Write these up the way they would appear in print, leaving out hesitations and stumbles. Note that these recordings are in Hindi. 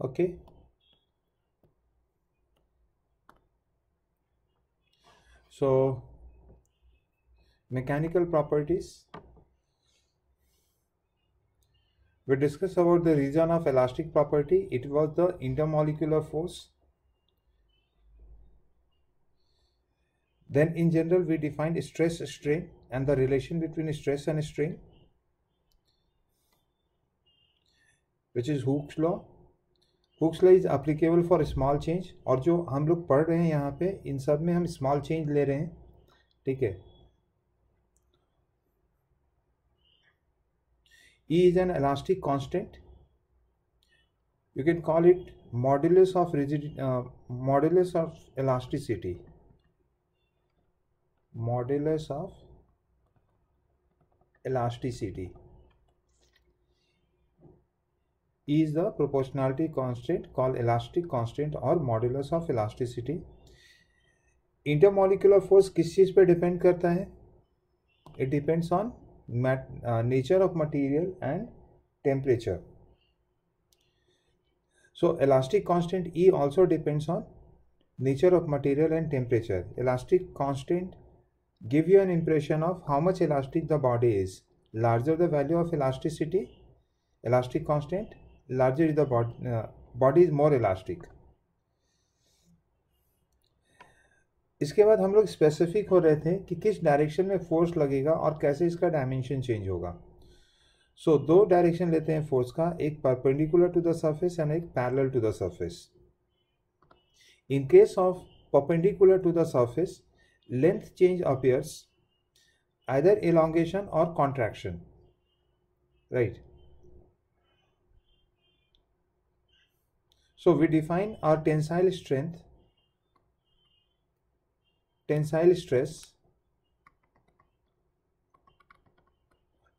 Okay, so mechanical properties. We discussed about the region of elastic property. It was the intermolecular force. Then in general we defined stress strain and the relation between stress and strain, which is Hooke's law. Hooke's law is applicable for small change, और जो हम लोग पढ़ रहे हैं यहाँ पे इन सब में हम स्मॉल चेंज ले रहे हैं, ठीक है. E is an elastic constant. You can call it modulus of modulus of elasticity. Modulus of elasticity. E is the proportionality constant called elastic constant or modulus of elasticity. Intermolecular force किस चीज़ पे डिपेंड करता है? It depends on nature of material and temperature. So elastic constant E also depends on nature of material and temperature. Elastic constant give you an impression of how much elastic the body is. Larger the value of elasticity, elastic constant, larger the body is more elastic. इसके बाद हम लोग स्पेसिफिक हो रहे थे कि किस डायरेक्शन में फोर्स लगेगा और कैसे इसका डायमेंशन चेंज होगा. सो दो डायरेक्शन लेते हैं फोर्स का, एक perpendicular to the surface and एक parallel to the surface. In case of perpendicular to the surface, length change appears either elongation or contraction, right? So we define our tensile strength, tensile stress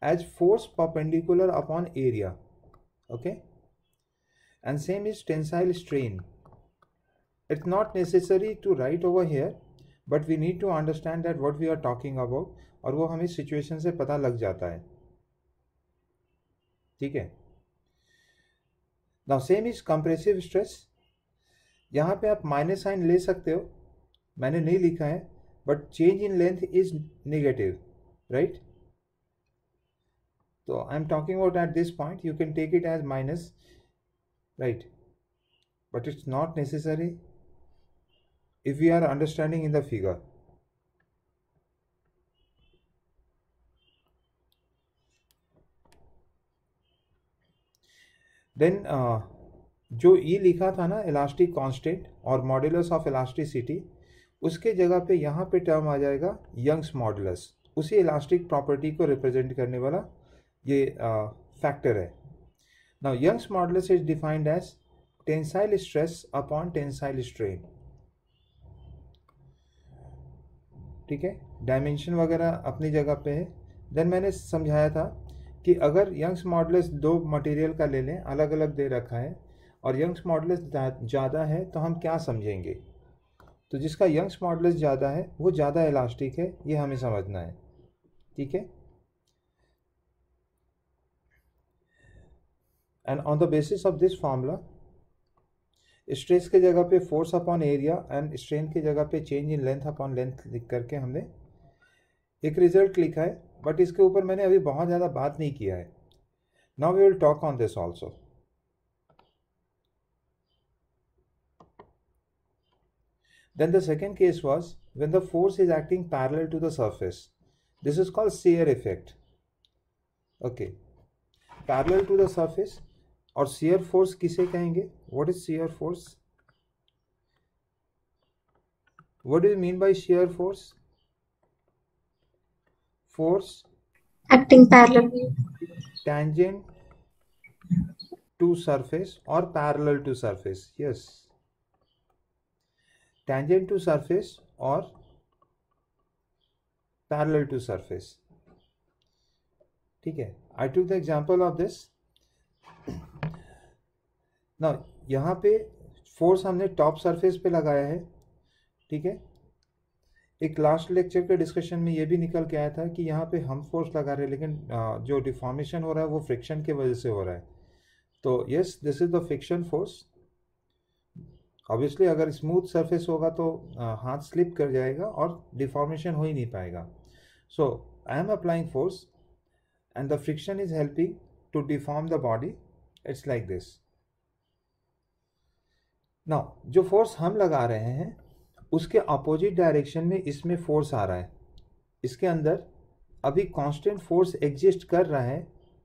as force perpendicular upon area, okay? And same is tensile strain. It's not necessary to write over here, but we need to understand that what we are talking about, और वो हमें सिचुएशन से पता लग जाता है, ठीक है. Now same is compressive stress. यहाँ पे आप माइनस साइन ले सकते हो, मैंने नहीं लिखा है, but change in length is negative, right? तो I am talking about at this point, you can take it as minus, right? But it's not necessary if we are understanding in the figure. Then जो E लिखा था ना इलास्टिक कांस्टेंट और मॉडुलस ऑफ इलास्टिसिटी, उसके जगह पे यहाँ पे टर्म आ जाएगा यंग्स मॉडुलस. उसी इलास्टिक प्रॉपर्टी को रिप्रेजेंट करने वाला ये फैक्टर है. Now Young's modulus is defined as tensile stress upon tensile strain, ठीक है. डायमेंशन वगैरह अपनी जगह पे है. देन मैंने समझाया था कि अगर यंग्स मॉडुलस दो मटेरियल का ले लें, अलग अलग दे रखा है, और यंग्स मॉडुलस ज़्यादा है तो हम क्या समझेंगे. तो जिसका यंग्स मॉडुलस ज़्यादा है वो ज़्यादा इलास्टिक है, ये हमें समझना है, ठीक है. And on the basis of this formula, stress के जगह पे force upon area and strain के जगह पे change in length upon length लिख करके हमने एक रिजल्ट लिखा है, बट इसके ऊपर मैंने अभी बहुत ज़्यादा बात नहीं किया है. Now we will talk on this also. Then the second case was when the force is acting parallel to the surface. This is called shear effect. Okay, parallel to the surface. और shear force किसे कहेंगे? What is shear force? What do you mean by shear force? Force acting parallel, tangent to surface or parallel to surface. Yes, tangent to surface or parallel to surface, ठीक है. I took the example of this. ना यहाँ पे फोर्स हमने टॉप सरफेस पे लगाया है, ठीक है. एक लास्ट लेक्चर के डिस्कशन में ये भी निकल के आया था कि यहाँ पे हम फोर्स लगा रहे हैं, लेकिन जो डिफॉर्मेशन हो रहा है वो फ्रिक्शन के वजह से हो रहा है. तो yes, this is the friction force obviously अगर स्मूथ सरफेस होगा तो हाथ स्लिप कर जाएगा और डिफॉर्मेशन हो ही नहीं पाएगा. So I am applying force and the friction is helping to deform the body. It's like this. Now जो फोर्स हम लगा रहे हैं उसके अपोजिट डायरेक्शन में इसमें फोर्स आ रहा है. इसके अंदर अभी कांस्टेंट फोर्स एग्जिस्ट कर रहा है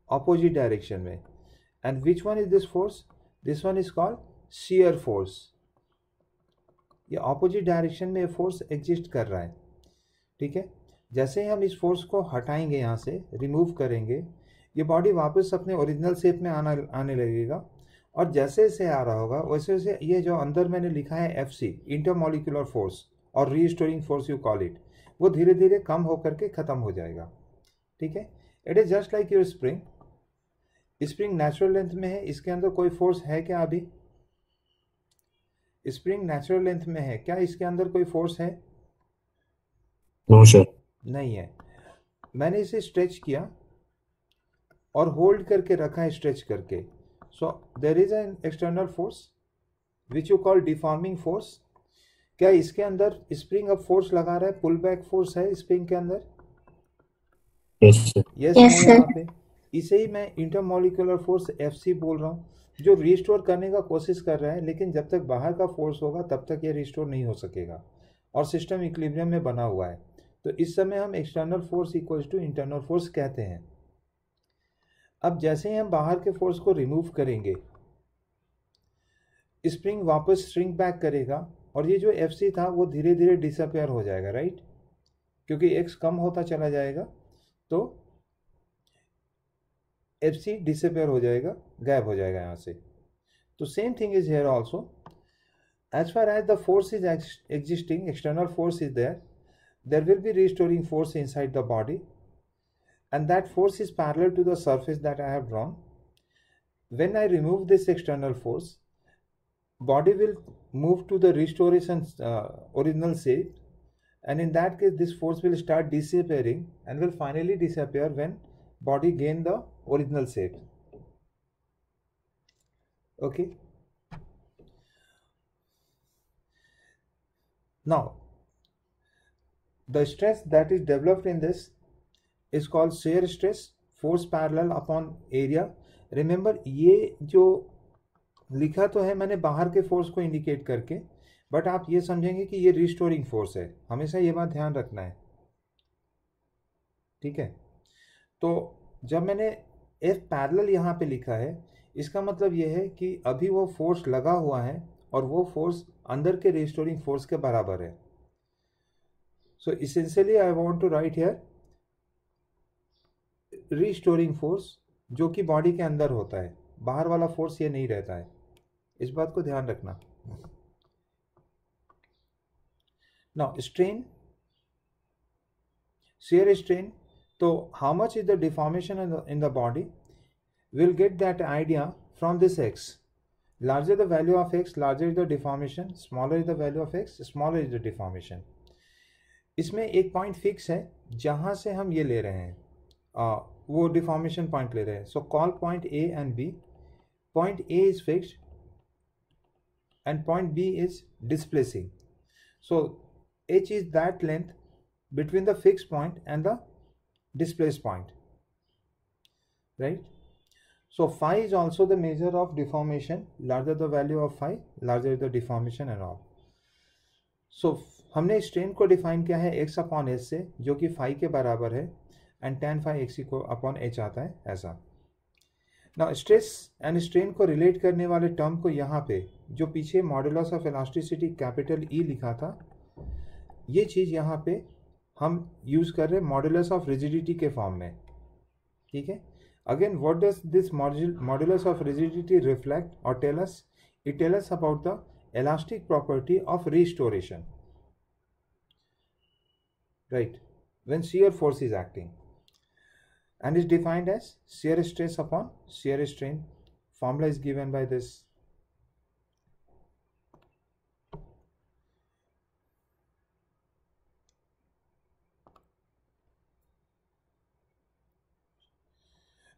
अपोजिट डायरेक्शन में. And which one is this force? This one is called shear force. ये अपोजिट डायरेक्शन में फोर्स एग्जिस्ट कर रहा है. ठीक है. जैसे ही हम इस फोर्स को हटाएंगे, यहाँ से रिमूव करेंगे, ये बॉडी वापस अपने ओरिजिनल शेप में आने लगेगा. और जैसे जैसे आ रहा होगा वैसे वैसे ये जो अंदर मैंने लिखा है एफ सी, इंटरमोलिकुलर फोर्स और restoring force you call it, वो धीरे धीरे कम होकर के ख़त्म हो जाएगा. ठीक है. It is just like your spring. Spring natural length में है, इसके अंदर कोई फोर्स है क्या? अभी स्प्रिंग नेचुरल लेंथ में है क्या? इसके अंदर कोई फोर्स है? No sir. नहीं है. मैंने इसे स्ट्रेच किया और होल्ड करके रखा है स्ट्रेच करके. So there is an external force which you call deforming force. क्या इसके अंदर स्प्रिंग अब फोर्स लगा रहा है? पुल बैक फोर्स है स्प्रिंग के अंदर. Yes sir. यस Yes, है sir. यहाँ पे. इसे ही मैं इंटरमोलिकुलर फोर्स एफ सी बोल रहा हूँ, जो रिस्टोर करने का कोशिश कर रहा है. लेकिन जब तक बाहर का फोर्स होगा तब तक ये रिस्टोर नहीं हो सकेगा और सिस्टम इक्विलिब्रियम में बना हुआ है. तो इस समय हम external force equals to internal force कहते हैं. अब जैसे ही हम बाहर के फोर्स को रिमूव करेंगे, स्प्रिंग वापस श्रिंक बैक करेगा और ये जो एफ सी था वो धीरे धीरे डिसअपेयर हो जाएगा. राइट. क्योंकि एक्स कम होता चला जाएगा तो एफ सी डिसअपेयर हो जाएगा, गायब हो जाएगा यहाँ से. तो same thing is here also. As far as the force is existing, external force is there, there will be restoring force inside the body, and that force is parallel to the surface that I have drawn. When I remove this external force, body will move to the restoration original shape, and in that case this force will start disappearing and will finally disappear when body gain the original shape. Okay. Now the stress that is developed in this is called shear stress, force parallel upon area. Remember, ये जो लिखा तो है मैंने बाहर के फोर्स को इंडिकेट करके, बट आप ये समझेंगे कि ये रिस्टोरिंग फोर्स है. हमेशा ये बात ध्यान रखना है. ठीक है. तो जब मैंने एफ पैरेलल यहाँ पे लिखा है, इसका मतलब ये है कि अभी वो फोर्स लगा हुआ है और वो फोर्स अंदर के रिस्टोरिंग फोर्स के बराबर है. So essentially I want to write here restoring force, जो कि बॉडी के अंदर होता है. बाहर वाला फोर्स ये नहीं रहता है. इस बात को ध्यान रखना. Now strain, shear strain. तो how much is the deformation in the body? We'll get that idea from this x. Larger the value of x, larger is the deformation. Smaller is the value of x, smaller is the deformation. इसमें एक पॉइंट फिक्स है जहां से हम ये ले रहे हैं, वो डिफॉर्मेशन पॉइंट ले रहे हैं. So call point A and B. Point A is fixed and point B is displacing. So H is that length between the fix point and the displace point. Right. So phi is also the measure of deformation. Larger the value of phi, larger the deformation and all. So हमने स्ट्रेन को डिफाइन किया है एक्स अपॉन एच से, जो कि फाई के बराबर है, एंड टेन फाई एक्स को अपॉन एच आता है ऐसा. ना स्ट्रेस एंड स्ट्रेन को रिलेट करने वाले टर्म को यहाँ पे जो पीछे modulus of elasticity capital E लिखा था, ये चीज़ यहाँ पे हम यूज़ कर रहे हैं मॉडुलस ऑफ रिजिडिटी के फॉर्म में. ठीक है. Again what does this modulus of rigidity reflect और tell us? It tell us about the elastic property of restoration, right, when shear force is acting, and is defined as shear stress upon shear strain. Formula is given by this.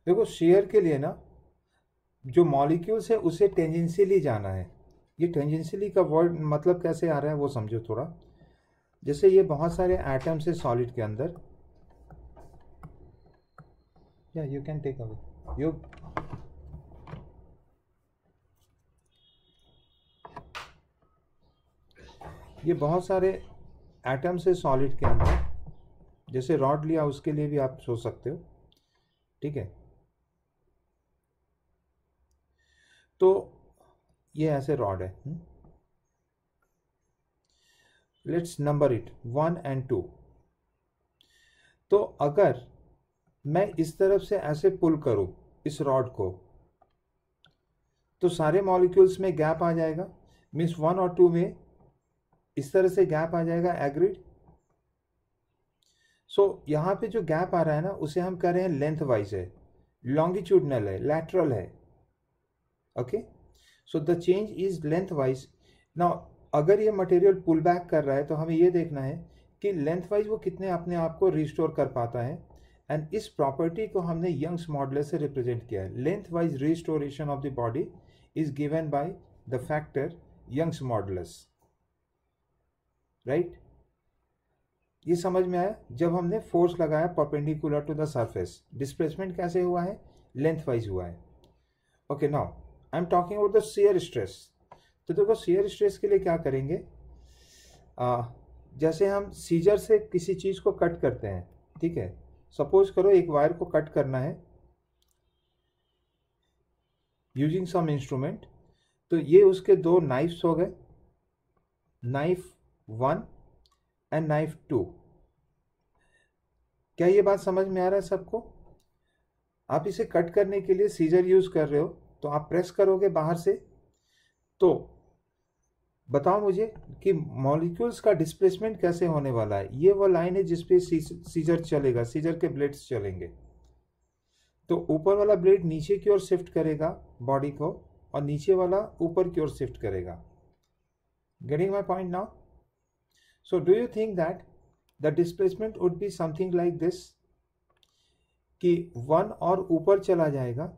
देखो, shear के लिए ना जो मॉलिक्यूल्स है उसे टेंजेंशियली जाना है. ये टेंजेंशियली का वर्ड मतलब कैसे आ रहा है वो समझो थोड़ा। जैसे ये बहुत सारे एटम्स है सॉलिड के अंदर, या you can take away you. ये बहुत सारे एटम्स है सॉलिड के अंदर, जैसे रॉड लिया उसके लिए भी आप सोच सकते हो, ठीक है। तो ये ऐसे रॉड है, लेट्स नंबर इट 1 and 2। तो अगर मैं इस तरफ से ऐसे पुल करूं इस रॉड को, तो सारे मॉलिक्यूल्स में गैप आ जाएगा, मीन्स 1 और 2 में इस तरह से गैप आ जाएगा, एग्रीड। सो यहां पे जो गैप आ रहा है ना उसे हम कह रहे हैं लेंथ वाइज है, लॉन्गिट्यूडनल है, लैटरल है, okay. So the change is length wise. Now अगर ये मटेरियल पुल बैक कर रहा है तो हमें ये देखना है कि लेंथ वाइज वो कितने अपने आप को रिस्टोर कर पाता है, एंड इस प्रॉपर्टी को हमने यंग्स मॉडुलस से रिप्रेजेंट किया है। Length wise restoration of the body is given by the factor Young's modulus, right. ये समझ में आया। जब हमने फोर्स लगाया perpendicular to the surface, displacement कैसे हुआ है, लेंथ वाइज हुआ है, okay. Now I am talking about the shear stress. तो देखो शियर स्ट्रेस के लिए क्या करेंगे, जैसे हम सीजर से किसी चीज को कट करते हैं, ठीक है। सपोज करो एक वायर को कट करना है यूजिंग सम इंस्ट्रूमेंट, तो ये उसके दो नाइफ्स हो गए, नाइफ 1 एंड नाइफ 2। क्या ये बात समझ में आ रहा है सबको? आप इसे कट करने के लिए सीजर यूज कर रहे हो, तो आप प्रेस करोगे बाहर से, तो बताओ मुझे कि मॉलिक्यूल्स का डिस्प्लेसमेंट कैसे होने वाला है। ये वो लाइन है जिसपे सीजर चलेगा, सीजर के ब्लेड्स चलेंगे। तो ऊपर वाला ब्लेड नीचे की ओर शिफ्ट करेगा बॉडी को, और नीचे वाला ऊपर की ओर शिफ्ट करेगा। Getting my point now? So do you think that the displacement would be something like this, कि 1 और ऊपर चला जाएगा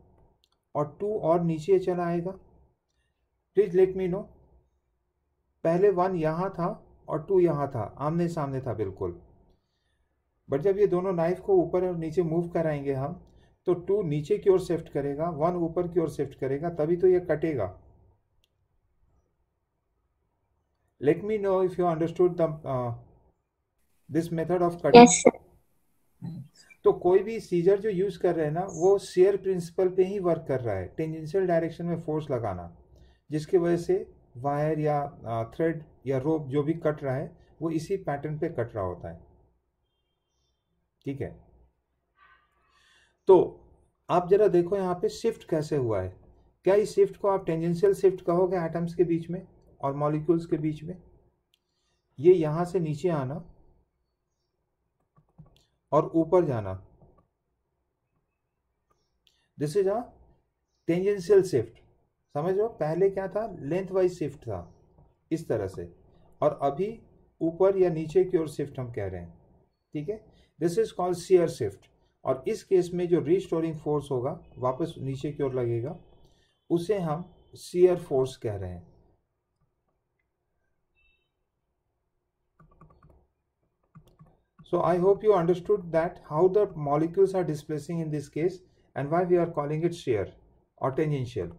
और 2 और नीचे चला आएगा? Please let me no. पहले 1 यहां था और 2 यहां था, आमने सामने था बिल्कुल, बट जब ये दोनों नाइफ को ऊपर और नीचे मूव कराएंगे हम, तो 2 नीचे की ओर शिफ्ट करेगा, 1 ऊपर की ओर शिफ्ट करेगा, तभी तो ये कटेगा। Late me know if you understood this method of cutting. Yes, sir. तो कोई भी सीजर जो यूज कर रहे हैं ना, वो शेयर प्रिंसिपल पे ही वर्क कर रहा है, टेंजेंशियल डायरेक्शन में फोर्स लगाना, जिसकी वजह से वायर या थ्रेड या रोप जो भी कट रहा है वो इसी पैटर्न पे कट रहा होता है, ठीक है। तो आप जरा देखो यहाँ पे शिफ्ट कैसे हुआ है। क्या इस शिफ्ट को आप टेंजेंशियल शिफ्ट कहोगे एटम्स के बीच में और मॉलिक्यूल्स के बीच में? ये यहां से नीचे आना और ऊपर जाना, this is a tangential shift. समझ लो, पहले क्या था, लेंथ वाइज शिफ्ट था इस तरह से, और अभी ऊपर या नीचे की ओर शिफ्ट हम कह रहे हैं, ठीक है। This is called shear shift. और इस केस में जो रिस्टोरिंग फोर्स होगा, वापस नीचे की ओर लगेगा, उसे हम शियर फोर्स कह रहे हैं। So I hope you understood that how the molecules are displacing in this case and why we are calling it shear or tangential.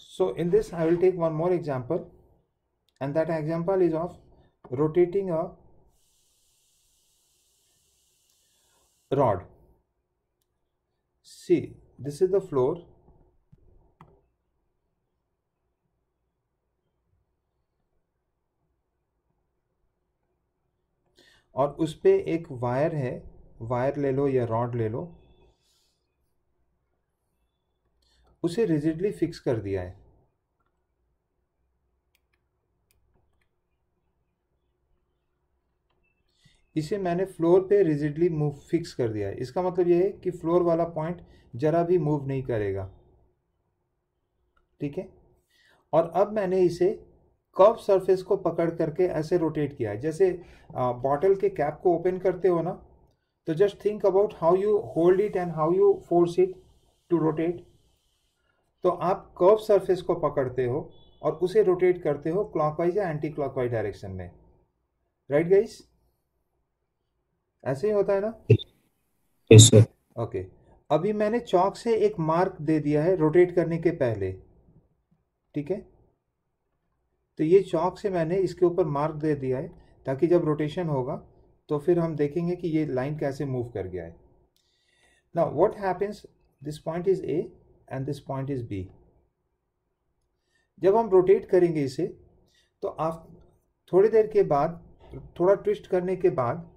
So in this I will take one more example, and that example is of rotating a rod. See, this is the floor. और उस पे एक वायर है, वायर ले लो या रॉड ले लो, उसे रिजिडली फिक्स कर दिया है। इसे मैंने फ्लोर पे रिजिडली मूव फिक्स कर दिया है। इसका मतलब यह है कि फ्लोर वाला पॉइंट जरा भी मूव नहीं करेगा, ठीक है। और अब मैंने इसे कर्व सरफेस को पकड़ करके ऐसे रोटेट किया है, जैसे बॉटल के कैप को ओपन करते हो ना, तो just think about how you hold it and how you force it to rotate. तो आप कर्व सरफेस को पकड़ते हो और उसे रोटेट करते हो क्लॉकवाइज या एंटी क्लॉकवाइज डायरेक्शन में, राइट गाइस? ऐसे ही होता है ना? Yes sir. ओके, अभी मैंने चौक से एक मार्क दे दिया है रोटेट करने के पहले, ठीक है? तो ये चौक से मैंने इसके ऊपर मार्क दे दिया है ताकि जब रोटेशन होगा तो फिर हम देखेंगे कि ये लाइन कैसे मूव कर गया है। Now what happens, this point is A and this point is B. जब हम रोटेट करेंगे इसे तो आप थोड़ी देर के बाद, थोड़ा ट्विस्ट करने के बाद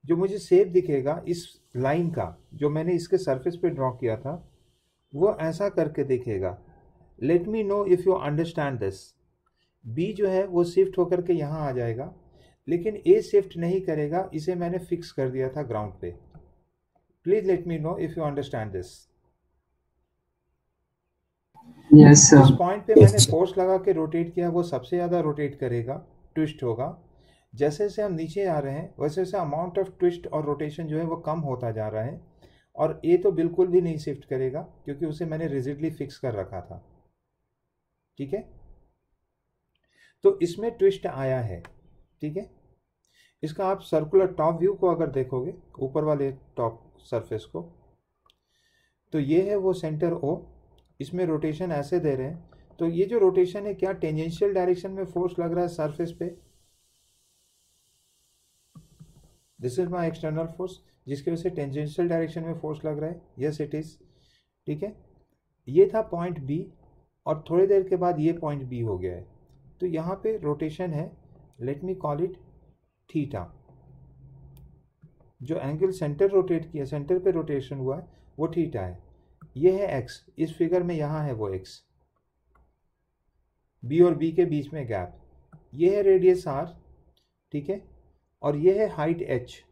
जो मुझे शेप दिखेगा इस लाइन का जो मैंने इसके सरफेस पे ड्रॉ किया था वो ऐसा करके दिखेगा। Let me know if you understand this. B जो है वो शिफ्ट होकर के यहाँ आ जाएगा, लेकिन ए शिफ्ट नहीं करेगा, इसे मैंने फिक्स कर दिया था ग्राउंड पे। Please let me know if you understand this. Yes जिस सर। पॉइंट पे Yes, मैंने sir. फोर्स लगा के रोटेट किया वो सबसे ज़्यादा रोटेट करेगा, ट्विस्ट होगा। जैसे जैसे हम नीचे आ रहे हैं वैसे वैसे अमाउंट ऑफ ट्विस्ट और रोटेशन जो है वो कम होता जा रहा है, और ए तो बिल्कुल भी नहीं शिफ्ट करेगा क्योंकि उसे मैंने रिजिडली फिक्स कर रखा था, ठीक है? तो इसमें ट्विस्ट आया है, ठीक है? इसका आप सर्कुलर टॉप व्यू को अगर देखोगे, ऊपर वाले टॉप सरफेस को, तो ये है वो सेंटर ओ, इसमें रोटेशन ऐसे दे रहे हैं। तो ये जो रोटेशन है क्या टेंजेंशियल डायरेक्शन में फोर्स लग रहा है सरफेस पे? This is my external force जिसकी वजह से टेंजेंशियल डायरेक्शन में फोर्स लग रहा है। यस इट इज, ठीक है? ये था पॉइंट बी और थोड़ी देर के बाद ये पॉइंट बी हो गया है। तो यहाँ पे रोटेशन है, let me call it theta. जो एंगल सेंटर रोटेट किया, सेंटर पे रोटेशन हुआ है वो थीटा है। ये है एक्स, इस फिगर में यहाँ है वो एक्स, बी और बी के बीच में गैप। ये है रेडियस आर, ठीक है? और ये है height H.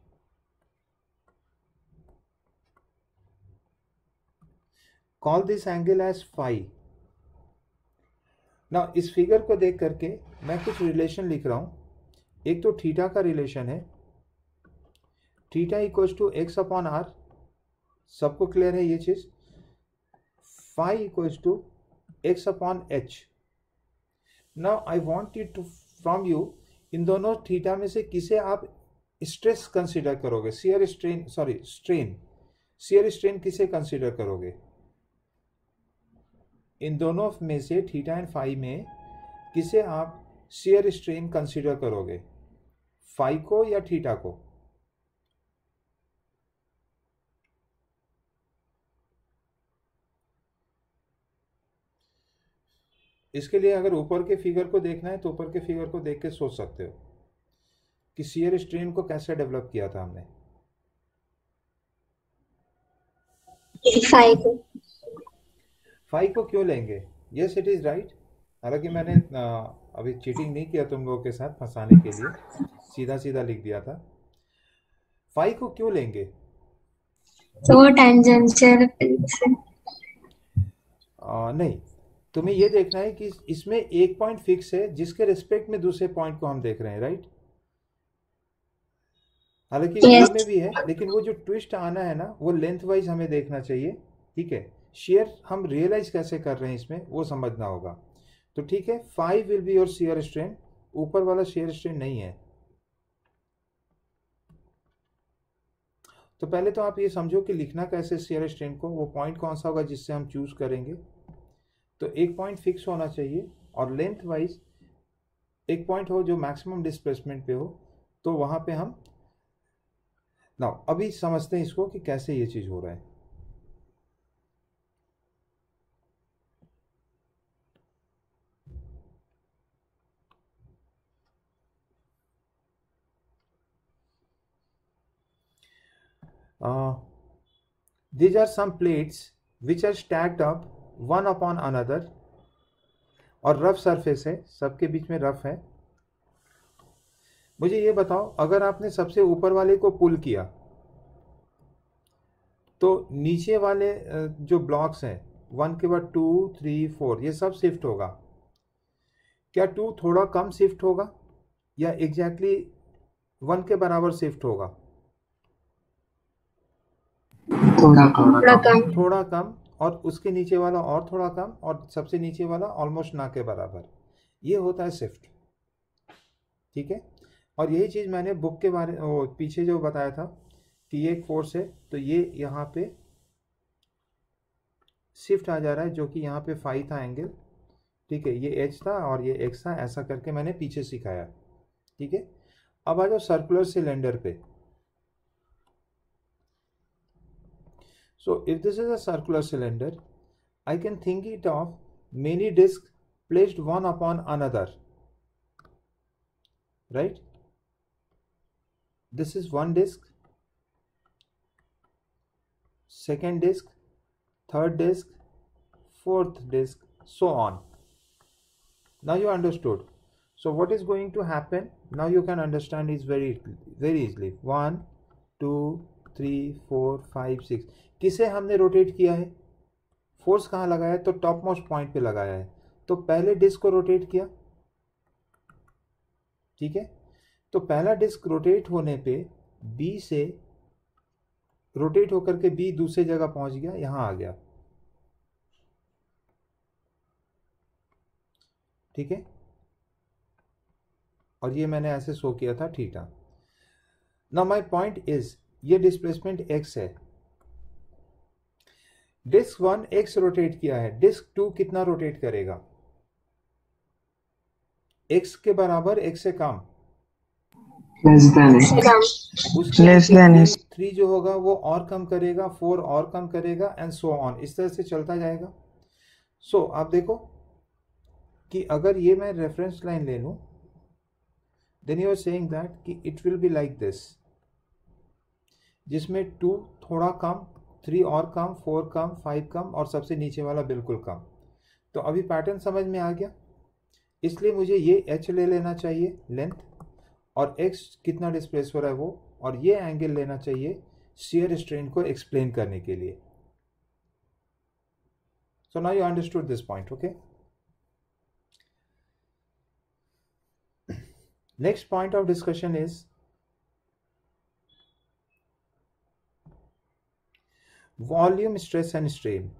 Call this angle as phi. ना इस फिगर को देख करके मैं कुछ रिलेशन लिख रहा हूं। एक तो थीटा का रिलेशन है, theta equals to X upon R, सबको क्लियर है ये चीज? Phi equals to X upon H. Now I want you to from you, इन दोनों थीटा में से किसे आप स्ट्रेस कंसीडर करोगे? Shear strain, sorry strain, shear strain किसे कंसीडर करोगे? इन दोनों में से थीटा एंड फाई में किसे आप शियर स्ट्रेन कंसीडर करोगे, फाई को या थीटा को? इसके लिए अगर ऊपर के फिगर को देखना है तो ऊपर के फिगर को देख के सोच सकते हो कि शियर स्ट्रेन को कैसे डेवलप किया था हमने। फाई को। फाई को क्यों लेंगे? Yes it is right. हालांकि मैंने अभी चीटिंग नहीं किया तुम लोगों के साथ फंसाने के लिए, सीधा सीधा लिख दिया था। फाई को क्यों लेंगे? तो वो टेंजेंशियल से। नहीं, तुम्हें ये देखना है कि इसमें एक पॉइंट फिक्स है जिसके रिस्पेक्ट में दूसरे पॉइंट को हम देख रहे हैं, राइट? हालांकि बी यस। में भी है, लेकिन वो जो ट्विस्ट आना है ना वो लेंथ वाइज हमें देखना चाहिए, ठीक है? शेयर हम रियलाइज कैसे कर रहे हैं इसमें वो समझना होगा। तो ठीक है, 5 will be your shear strain, ऊपर वाला शेयर स्ट्रेन नहीं है। तो पहले तो आप ये समझो कि लिखना कैसे शेयर स्ट्रेन को, वो पॉइंट कौन सा होगा जिससे हम चूज करेंगे। तो एक पॉइंट फिक्स होना चाहिए और लेंथ वाइज एक पॉइंट हो जो मैक्सिमम डिस्प्लेसमेंट पे हो, तो वहां पे हम ना अभी समझते हैं इसको कि कैसे ये चीज हो रहा है। These are some plates which are stacked up one upon another, और रफ सरफेस है, सबके बीच में रफ है। मुझे ये बताओ, अगर आपने सबसे ऊपर वाले को पुल किया तो नीचे वाले जो ब्लॉक्स हैं 1 के बाद 2 3 4 ये सब शिफ्ट होगा। क्या 2 थोड़ा कम शिफ्ट होगा या एग्जैक्टली 1 के बराबर शिफ्ट होगा? थोड़ा थोड़ा कम। कम। थोड़ा कम, और उसके नीचे वाला और थोड़ा कम, और सबसे नीचे वाला ऑलमोस्ट ना के बराबर। ये होता है शिफ्ट। ठीक है, और यही चीज़ मैंने बुक के बारे वो पीछे जो बताया था कि ये एक फोर्स है, तो ये यहाँ पे शिफ्ट आ जा रहा है, जो कि यहाँ पे फाई था एंगल। ठीक है, ये एच था और ये एक्स था, ऐसा करके मैंने पीछे सिखाया। ठीक है, अब आ जाओ सर्कुलर सिलेंडर पे। So if this is a circular cylinder, I can think it of many discs placed one upon another, right? This is one disc, second disc, third disc, fourth disc, so on. Now you understood. So what is going to happen? Now you can understand is very easily. 1, 2, 3, 4, 5, 6. किसे हमने रोटेट किया है? फोर्स कहाँ लगाया है? तो टॉप मोस्ट पॉइंट पे लगाया है, तो पहले डिस्क को रोटेट किया। ठीक है, तो पहला डिस्क रोटेट होने पे बी से रोटेट होकर के बी दूसरी जगह पहुंच गया, यहां आ गया। ठीक है, और ये मैंने ऐसे शो किया था theta. Now my point is, ये डिस्प्लेसमेंट एक्स है। डिस्क 1 एक्स रोटेट किया है, डिस्क 2 कितना रोटेट करेगा? एक्स के बराबर, एक्स से कम, लेस देन उसके लेस नीचे देन 3 जो होगा वो और कम करेगा, 4 और कम करेगा, एंड सो ऑन, इस तरह से चलता जाएगा। सो आप देखो कि अगर ये मैं रेफरेंस लाइन ले लूं, then you are saying that कि it will be like this, जिसमें 2 थोड़ा कम, 3 और कम, 4 कम, 5 कम, और सबसे नीचे वाला बिल्कुल कम। तो अभी पैटर्न समझ में आ गया। इसलिए मुझे ये h ले लेना चाहिए लेंथ, और x कितना डिस्प्लेस हो रहा है वो, और ये एंगल लेना चाहिए शियर स्ट्रेन को एक्सप्लेन करने के लिए। So now you understood this point, okay. Next point of discussion is volume stress and strain.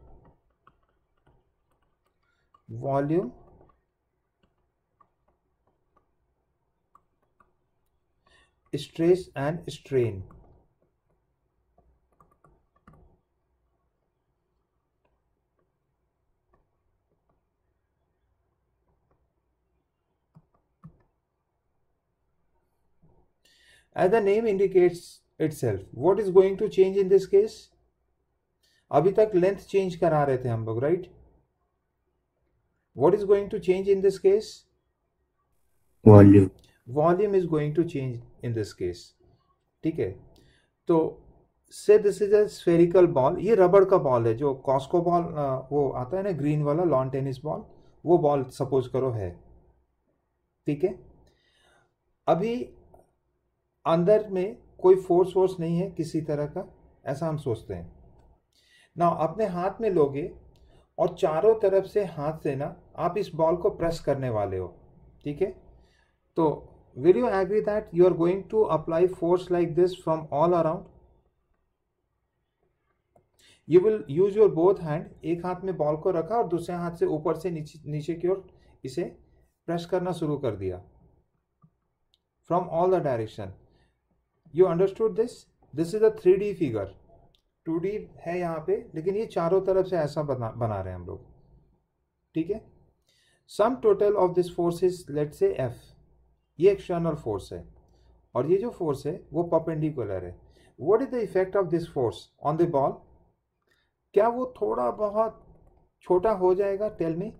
Volume stress and strain. As the name indicates itself, what is going to change in this case? अभी तक लेंथ चेंज करा रहे थे हम लोग, right? What is going to change in this case? Volume. Volume is going to change in this case. ठीक है, तो से this is a spherical ball. ये रबड़ का बॉल है, जो कॉस्को बॉल वो आता है ना, ग्रीन वाला लॉन टेनिस बॉल, वो बॉल सपोज करो है। ठीक है, अभी अंदर में कोई फोर्स नहीं है किसी तरह का, ऐसा हम सोचते हैं ना। अपने हाथ में लोगे और चारों तरफ से हाथ से ना आप इस बॉल को प्रेस करने वाले हो। ठीक है, तो will you agree that you are going to apply force like this from all around? You will use your both hand, एक हाथ में बॉल को रखा और दूसरे हाथ से ऊपर से नीचे की ओर इसे प्रेस करना शुरू कर दिया from all the direction. You understood this? This is a 3D figure. 2D है यहाँ पे, लेकिन ये चारों तरफ से ऐसा बना रहे हैं हम लोग। ठीक है, sum total of this force is let's say F. ये एक्सटर्नल फोर्स है, और ये जो फोर्स है वो परपेंडिकुलर है। What is the effect of this force on the ball? क्या वो थोड़ा बहुत छोटा हो जाएगा? Tell me.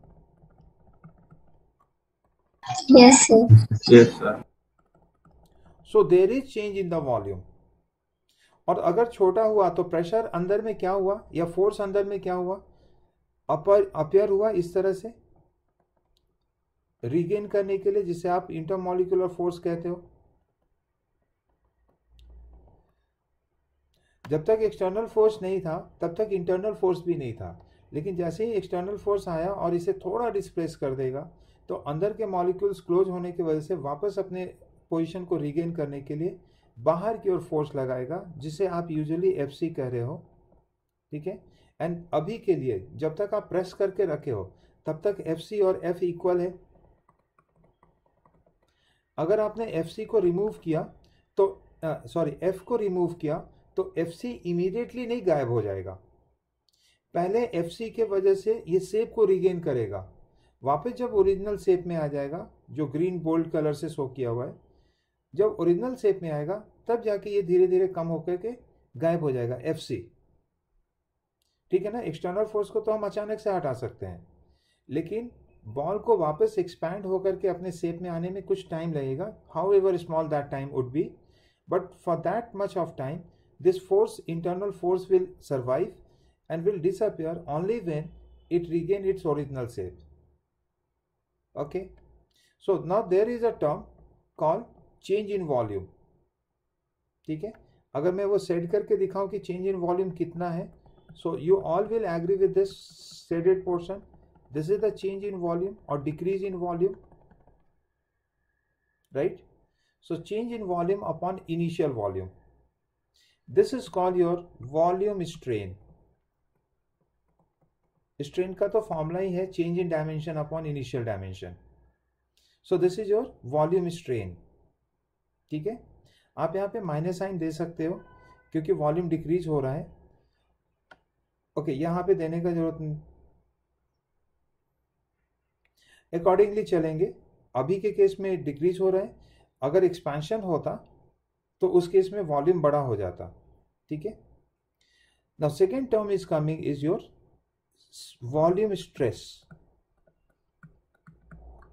Yes, sir. Yes sir. So there is change in the volume, और अगर छोटा हुआ तो प्रेशर अंदर में क्या हुआ, या फोर्स अंदर में क्या हुआ? अपियर हुआ इस तरह से रीगेन करने के लिए, जिसे आप इंटरमॉलिक्यूलर फोर्स कहते हो। जब तक एक्सटर्नल फोर्स नहीं था तब तक इंटरनल फोर्स भी नहीं था, लेकिन जैसे ही एक्सटर्नल फोर्स आया और इसे थोड़ा डिस्प्लेस कर देगा, तो अंदर के मॉलिक्यूल्स क्लोज होने की वजह से वापस अपने पोजीशन को रीगेन करने के लिए बाहर की ओर फोर्स लगाएगा, जिसे आप यूजुअली FC कह रहे हो। ठीक है। एंड अभी के लिए जब तक आप प्रेस करके रखे हो तब तक FC और F इक्वल है। अगर आपने FC को रिमूव किया तो F को रिमूव किया तो FC इमीडिएटली नहीं गायब हो जाएगा। पहले FC के वजह से ये शेप को रिगेन करेगा, वापस जब ओरिजिनल शेप में आ जाएगा जो ग्रीन बोल्ड कलर से शो किया हुआ है, जब ओरिजिनल शेप में आएगा तब जाके ये धीरे धीरे कम होकर के गायब हो जाएगा FC। ठीक है ना। एक्सटर्नल फोर्स को तो हम अचानक से हटा सकते हैं, लेकिन बॉल को वापस एक्सपैंड होकर के अपने शेप में आने में कुछ टाइम लगेगा, how ever small that time would be, but for that much of time this force, internal force, will survive and will disappear only when it regain its original shape. Okay, so now there is a term called change in volume. ठीक है, अगर मैं वो सेट करके दिखाऊं कि चेंज इन वॉल्यूम कितना है, so you all will agree with this shaded portion. This is the change in volume or decrease in volume, right? So change in volume upon initial volume. This is called your volume strain. Strain का तो फॉर्मूला ही है change in dimension upon initial dimension. So this is your volume strain. ठीक है, आप यहाँ पे माइनस साइन दे सकते हो क्योंकि वॉल्यूम डिक्रीज हो रहा है। ओके, यहाँ पे देने का जरूरत नहीं, अकॉर्डिंगली चलेंगे। अभी के केस में डिक्रीज हो रहा है, अगर एक्सपेंशन होता तो उस केस में वॉल्यूम बड़ा हो जाता। ठीक है, now second term is coming is your volume stress.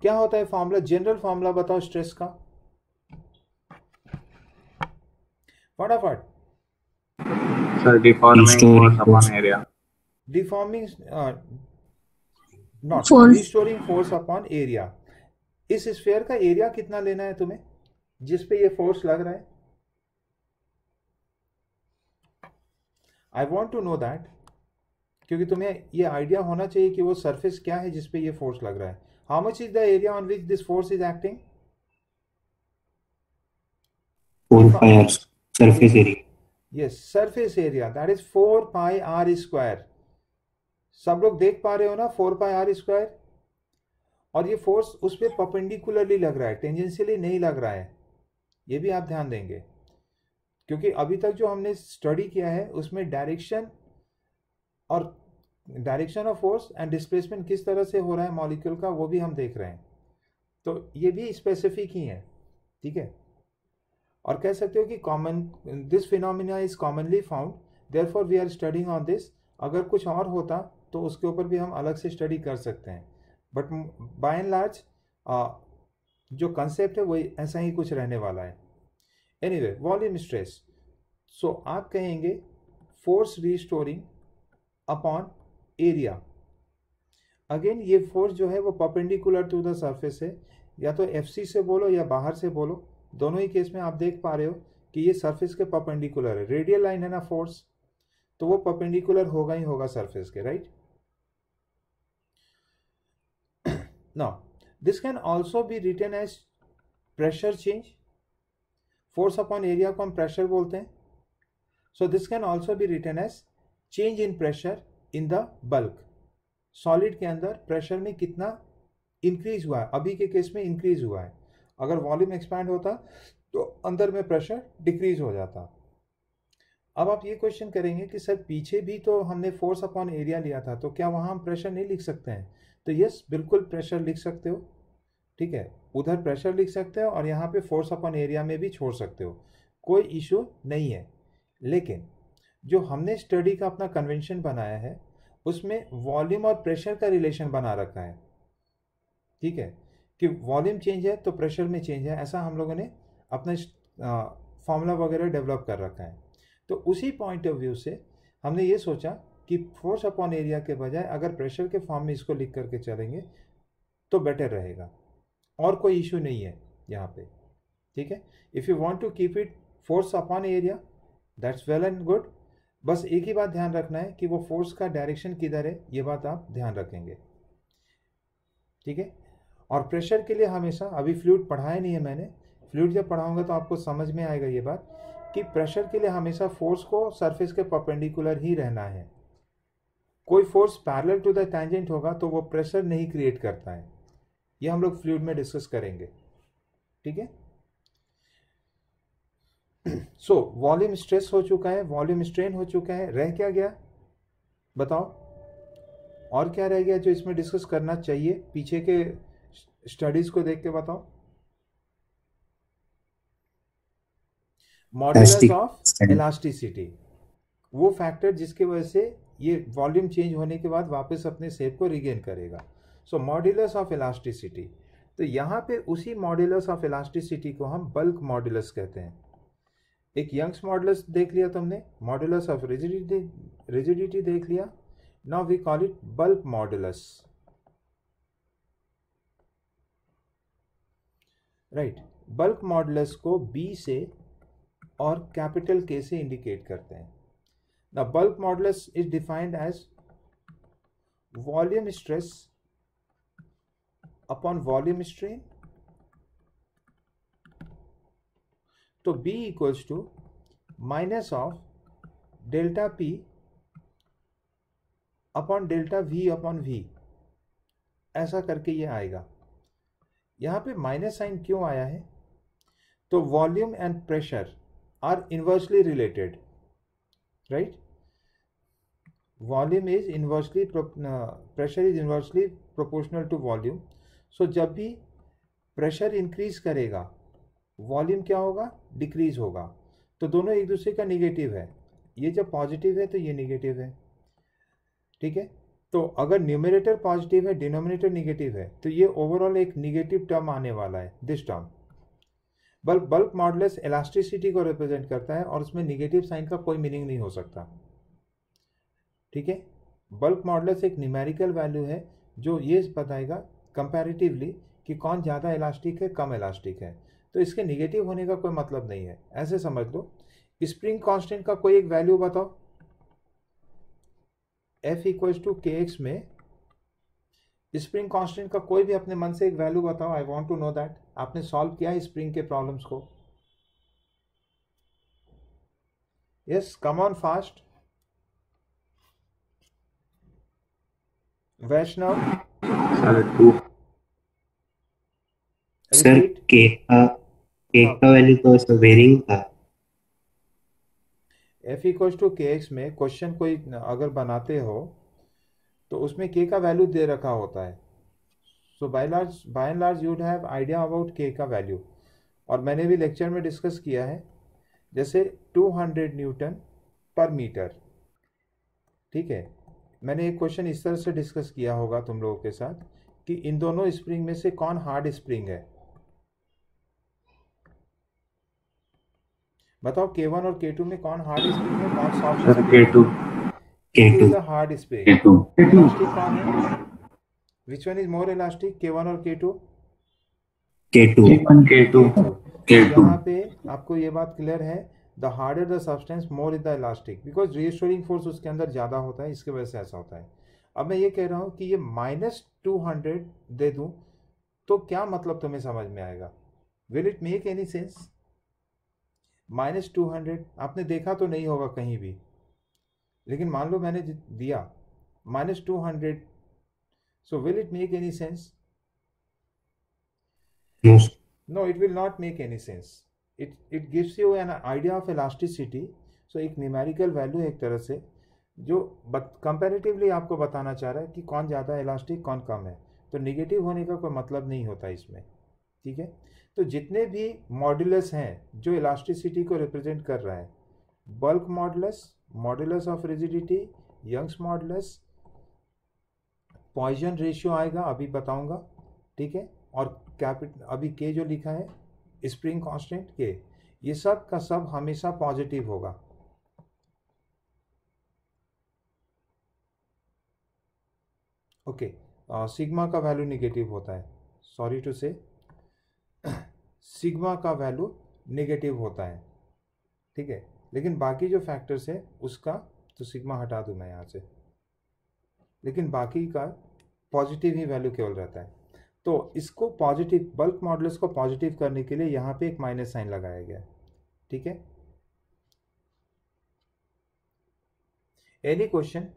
क्या होता है फॉर्मूला, जनरल फॉर्मूला बताओ स्ट्रेस का फटाफट। Sir deforming force upon area. Deforming not Force. Restoring force upon area. इस स्फीयर का एरिया कितना लेना है तुम्हें जिस पे ये फोर्स लग रहा है? I want to know that, क्योंकि तुम्हें ये आइडिया होना चाहिए कि वो सरफेस क्या है जिस पे ये फोर्स लग रहा है। How much is the area on which this force is acting? 4 pi surface area. Yes, surface area, that is 4 pi R square. सब लोग देख पा रहे हो ना 4 पाई आर स्क्वायर? और ये फोर्स उस पर परपेंडिकुलरली लग रहा है, टेंजेंशियली नहीं लग रहा है। ये भी आप ध्यान देंगे, क्योंकि अभी तक जो हमने स्टडी किया है उसमें डायरेक्शन और direction of force and displacement किस तरह से हो रहा है मॉलिक्यूल का, वो भी हम देख रहे हैं। तो ये भी स्पेसिफिक ही है। ठीक है, और कह सकते हो कि common, this phenomena is commonly found, therefore we are studying on this. अगर कुछ और होता तो उसके ऊपर भी हम अलग से स्टडी कर सकते हैं, बट बाय एंड लार्ज जो कंसेप्ट है वो ऐसा ही कुछ रहने वाला है। Anyway, volume stress. सो आप कहेंगे force restoring upon area. Again ये फोर्स जो है वो परपेंडिकुलर टू द सरफेस है, या तो FC से बोलो या बाहर से बोलो, दोनों ही केस में आप देख पा रहे हो कि ये सरफेस के परपेंडिकुलर है। रेडियल लाइन है ना फोर्स, तो वो परपेंडिकुलर होगा ही होगा सरफेस के, right? Now this can also be written as pressure change. Force upon area को हम प्रेशर बोलते हैं। So this can also be written as change in pressure in the bulk. Solid के अंदर प्रेशर में कितना इंक्रीज हुआ है, अभी के केस में इंक्रीज हुआ है। अगर वॉल्यूम एक्सपैंड होता तो अंदर में प्रेशर डिक्रीज हो जाता। अब आप ये क्वेश्चन करेंगे कि सर पीछे भी तो हमने फोर्स अपॉन एरिया लिया था, तो क्या वहां हम प्रेशर नहीं लिख सकते हैं? तो यस, बिल्कुल प्रेशर लिख सकते हो। ठीक है, उधर प्रेशर लिख सकते हो और यहाँ पे फोर्स अपॉन एरिया में भी छोड़ सकते हो, कोई इशू नहीं है। लेकिन जो हमने स्टडी का अपना कन्वेंशन बनाया है उसमें वॉल्यूम और प्रेशर का रिलेशन बना रखा है। ठीक है, कि वॉल्यूम चेंज है तो प्रेशर में चेंज है, ऐसा हम लोगों ने अपना फॉर्मूला वगैरह डेवलप कर रखा है। तो उसी पॉइंट ऑफ व्यू से हमने ये सोचा कि फोर्स अपॉन एरिया के बजाय अगर प्रेशर के फॉर्म में इसको लिख करके चलेंगे तो बेटर रहेगा, और कोई इशू नहीं है यहाँ पे। ठीक है, if you want to keep it force upon area that's well and good. बस एक ही बात ध्यान रखना है कि वो फोर्स का डायरेक्शन किधर है, ये बात आप ध्यान रखेंगे। ठीक है, और प्रेशर के लिए हमेशा, अभी फ्लूइड पढ़ाया नहीं है मैंने, फ्लूइड जब पढ़ाऊंगा तो आपको समझ में आएगा ये बात कि प्रेशर के लिए हमेशा फोर्स को सरफेस के परपेंडिकुलर ही रहना है। कोई force parallel to the tangent होगा तो वो प्रेशर नहीं क्रिएट करता है। ये हम लोग फ्लूइड में डिस्कस करेंगे, ठीक है। सो वॉल्यूम स्ट्रेस हो चुका है, वॉल्यूम स्ट्रेन हो चुका है, रह क्या गया बताओ, और क्या रह गया जो इसमें डिस्कस करना चाहिए? पीछे के स्टडीज को देख के बताओ। मॉड्यूलस ऑफ इलास्टिसिटी, वो फैक्टर जिसके वजह से ये वॉल्यूम चेंज होने के बाद वापस अपने शेप को रिगेन करेगा। सो मॉड्यूलस ऑफ इलास्टिसिटी, तो यहाँ पे उसी मॉड्यूलस ऑफ इलास्टिसिटी को हम बल्क मॉड्यूलस कहते हैं। एक यंग्स मॉड्यूलस देख लिया तुमने, मॉड्यूलस ऑफ रिजिडिटी देख लिया, now we call it bulk modulus, right. Bulk modulus को बी से और कैपिटल के से इंडिकेट करते हैं। The bulk modulus is defined as volume stress upon volume strain. तो B equals to minus of delta P upon delta V upon V, ऐसा करके ये आएगा। यहाँ पे माइनस साइन क्यों आया है? तो volume and pressure are inversely related, right. Volume is inversely, pressure is inversely proportional to volume. So जब भी प्रेशर इंक्रीज करेगा वॉल्यूम क्या होगा? डिक्रीज होगा। तो दोनों एक दूसरे का निगेटिव है, ये जब पॉजिटिव है तो ये निगेटिव है, ठीक है। तो अगर न्यूमरेटर पॉजिटिव है, डिनोमिनेटर निगेटिव है, तो ये ओवरऑल एक निगेटिव टर्म आने वाला है, this term. Bulk modulus elasticity को रिप्रेजेंट करता है और उसमें निगेटिव साइन का कोई मीनिंग नहीं हो सकता, ठीक है। बल्क मॉडुलस एक न्यूमेरिकल वैल्यू है जो ये बताएगा कंपैरेटिवली कि कौन ज़्यादा इलास्टिक है, कम इलास्टिक है। तो इसके निगेटिव होने का कोई मतलब नहीं है, ऐसे समझ लो। स्प्रिंग कांस्टेंट का कोई एक वैल्यू बताओ। F इक्वल्स टू kx में स्प्रिंग कांस्टेंट का कोई भी अपने मन से एक वैल्यू बताओ। I want to know that. आपने सॉल्व किया है स्प्रिंग के प्रॉब्लम्स को? Yes, come on fast. Vaishnav sir 2 sir के का वैल्यू तो सर वेरिंग था। F इक्वल्स टू kx में क्वेश्चन कोई अगर बनाते हो तो उसमें k का वैल्यू दे रखा होता है। So by and large you would have idea about k का वैल्यू, और मैंने भी लेक्चर में डिस्कस किया है, जैसे 200 न्यूटन पर मीटर, ठीक है। मैंने एक क्वेश्चन इस तरह से डिस्कस किया होगा तुम लोगों के साथ कि इन दोनों स्प्रिंग में से कौन हार्ड स्प्रिंग है? बताओ K1 और K2 में कौन हार्ड स्प्रिंग है, कौन soft sir spring? K2 K2 is the hard spring. K2 elastic कौन है? Which one is more elastic, K1 और K2? K2 यहाँ पे आपको ये बात क्लियर है, the harder the substance more is the elastic, because restoring force उसके अंदर ज़्यादा होता है, इसके वजह से ऐसा होता है। अब मैं ये कह रहा हूँ कि ये -200 दे दूँ तो क्या मतलब तुम्हें समझ में आएगा? Will it make any sense? -200 आपने देखा तो नहीं होगा कहीं भी, लेकिन मान लो मैंने दिया -200, so will it make any sense? No, it will not make any sense. It gives you an idea of elasticity. So एक न्यूमेरिकल वैल्यू एक तरह से जो कंपैरेटिवली आपको बताना चाह रहा है कि कौन ज़्यादा इलास्टिक कौन कम है। तो निगेटिव होने का कोई मतलब नहीं होता इसमें, ठीक है। तो जितने भी मॉड्यूलस हैं जो इलास्टिसिटी को रिप्रेजेंट कर रहा है, bulk modulus, modulus of rigidity, Young's modulus, Poisson ratio आएगा, अभी बताऊंगा, ठीक है। और कैपिटल अभी के जो लिखा है स्प्रिंग कांस्टेंट के, ये सब का सब हमेशा पॉजिटिव होगा। ओके, सिग्मा का वैल्यू नेगेटिव होता है, सॉरी टू से, सिग्मा का वैल्यू नेगेटिव होता है, ठीक है। लेकिन बाकी जो फैक्टर्स है उसका तो सिग्मा हटा दूं मैं यहाँ से, लेकिन बाकी का पॉजिटिव ही वैल्यू केवल रहता है। तो इसको पॉजिटिव, बल्क मॉडुलस को पॉजिटिव करने के लिए यहाँ पे एक माइनस साइन लगाया गया है, ठीक है। Any question?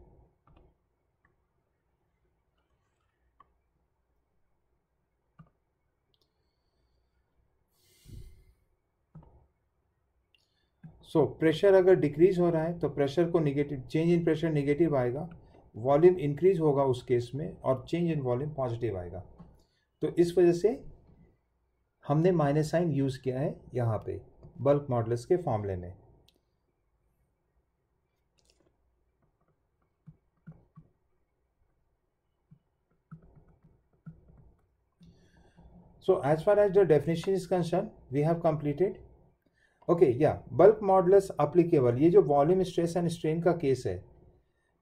सो प्रेशर अगर डिक्रीज हो रहा है तो प्रेशर को negative, change in pressure negative आएगा, वॉल्यूम इंक्रीज होगा उस केस में और चेंज इन वॉल्यूम पॉजिटिव आएगा। तो इस वजह से हमने माइनस साइन यूज किया है यहाँ पे बल्क मॉडुलस के फॉर्मूले में। So as far as the definition is concerned, we have completed. Okay, yeah, bulk modulus applicable, ये जो वॉल्यूम स्ट्रेस एंड स्ट्रेन का केस है,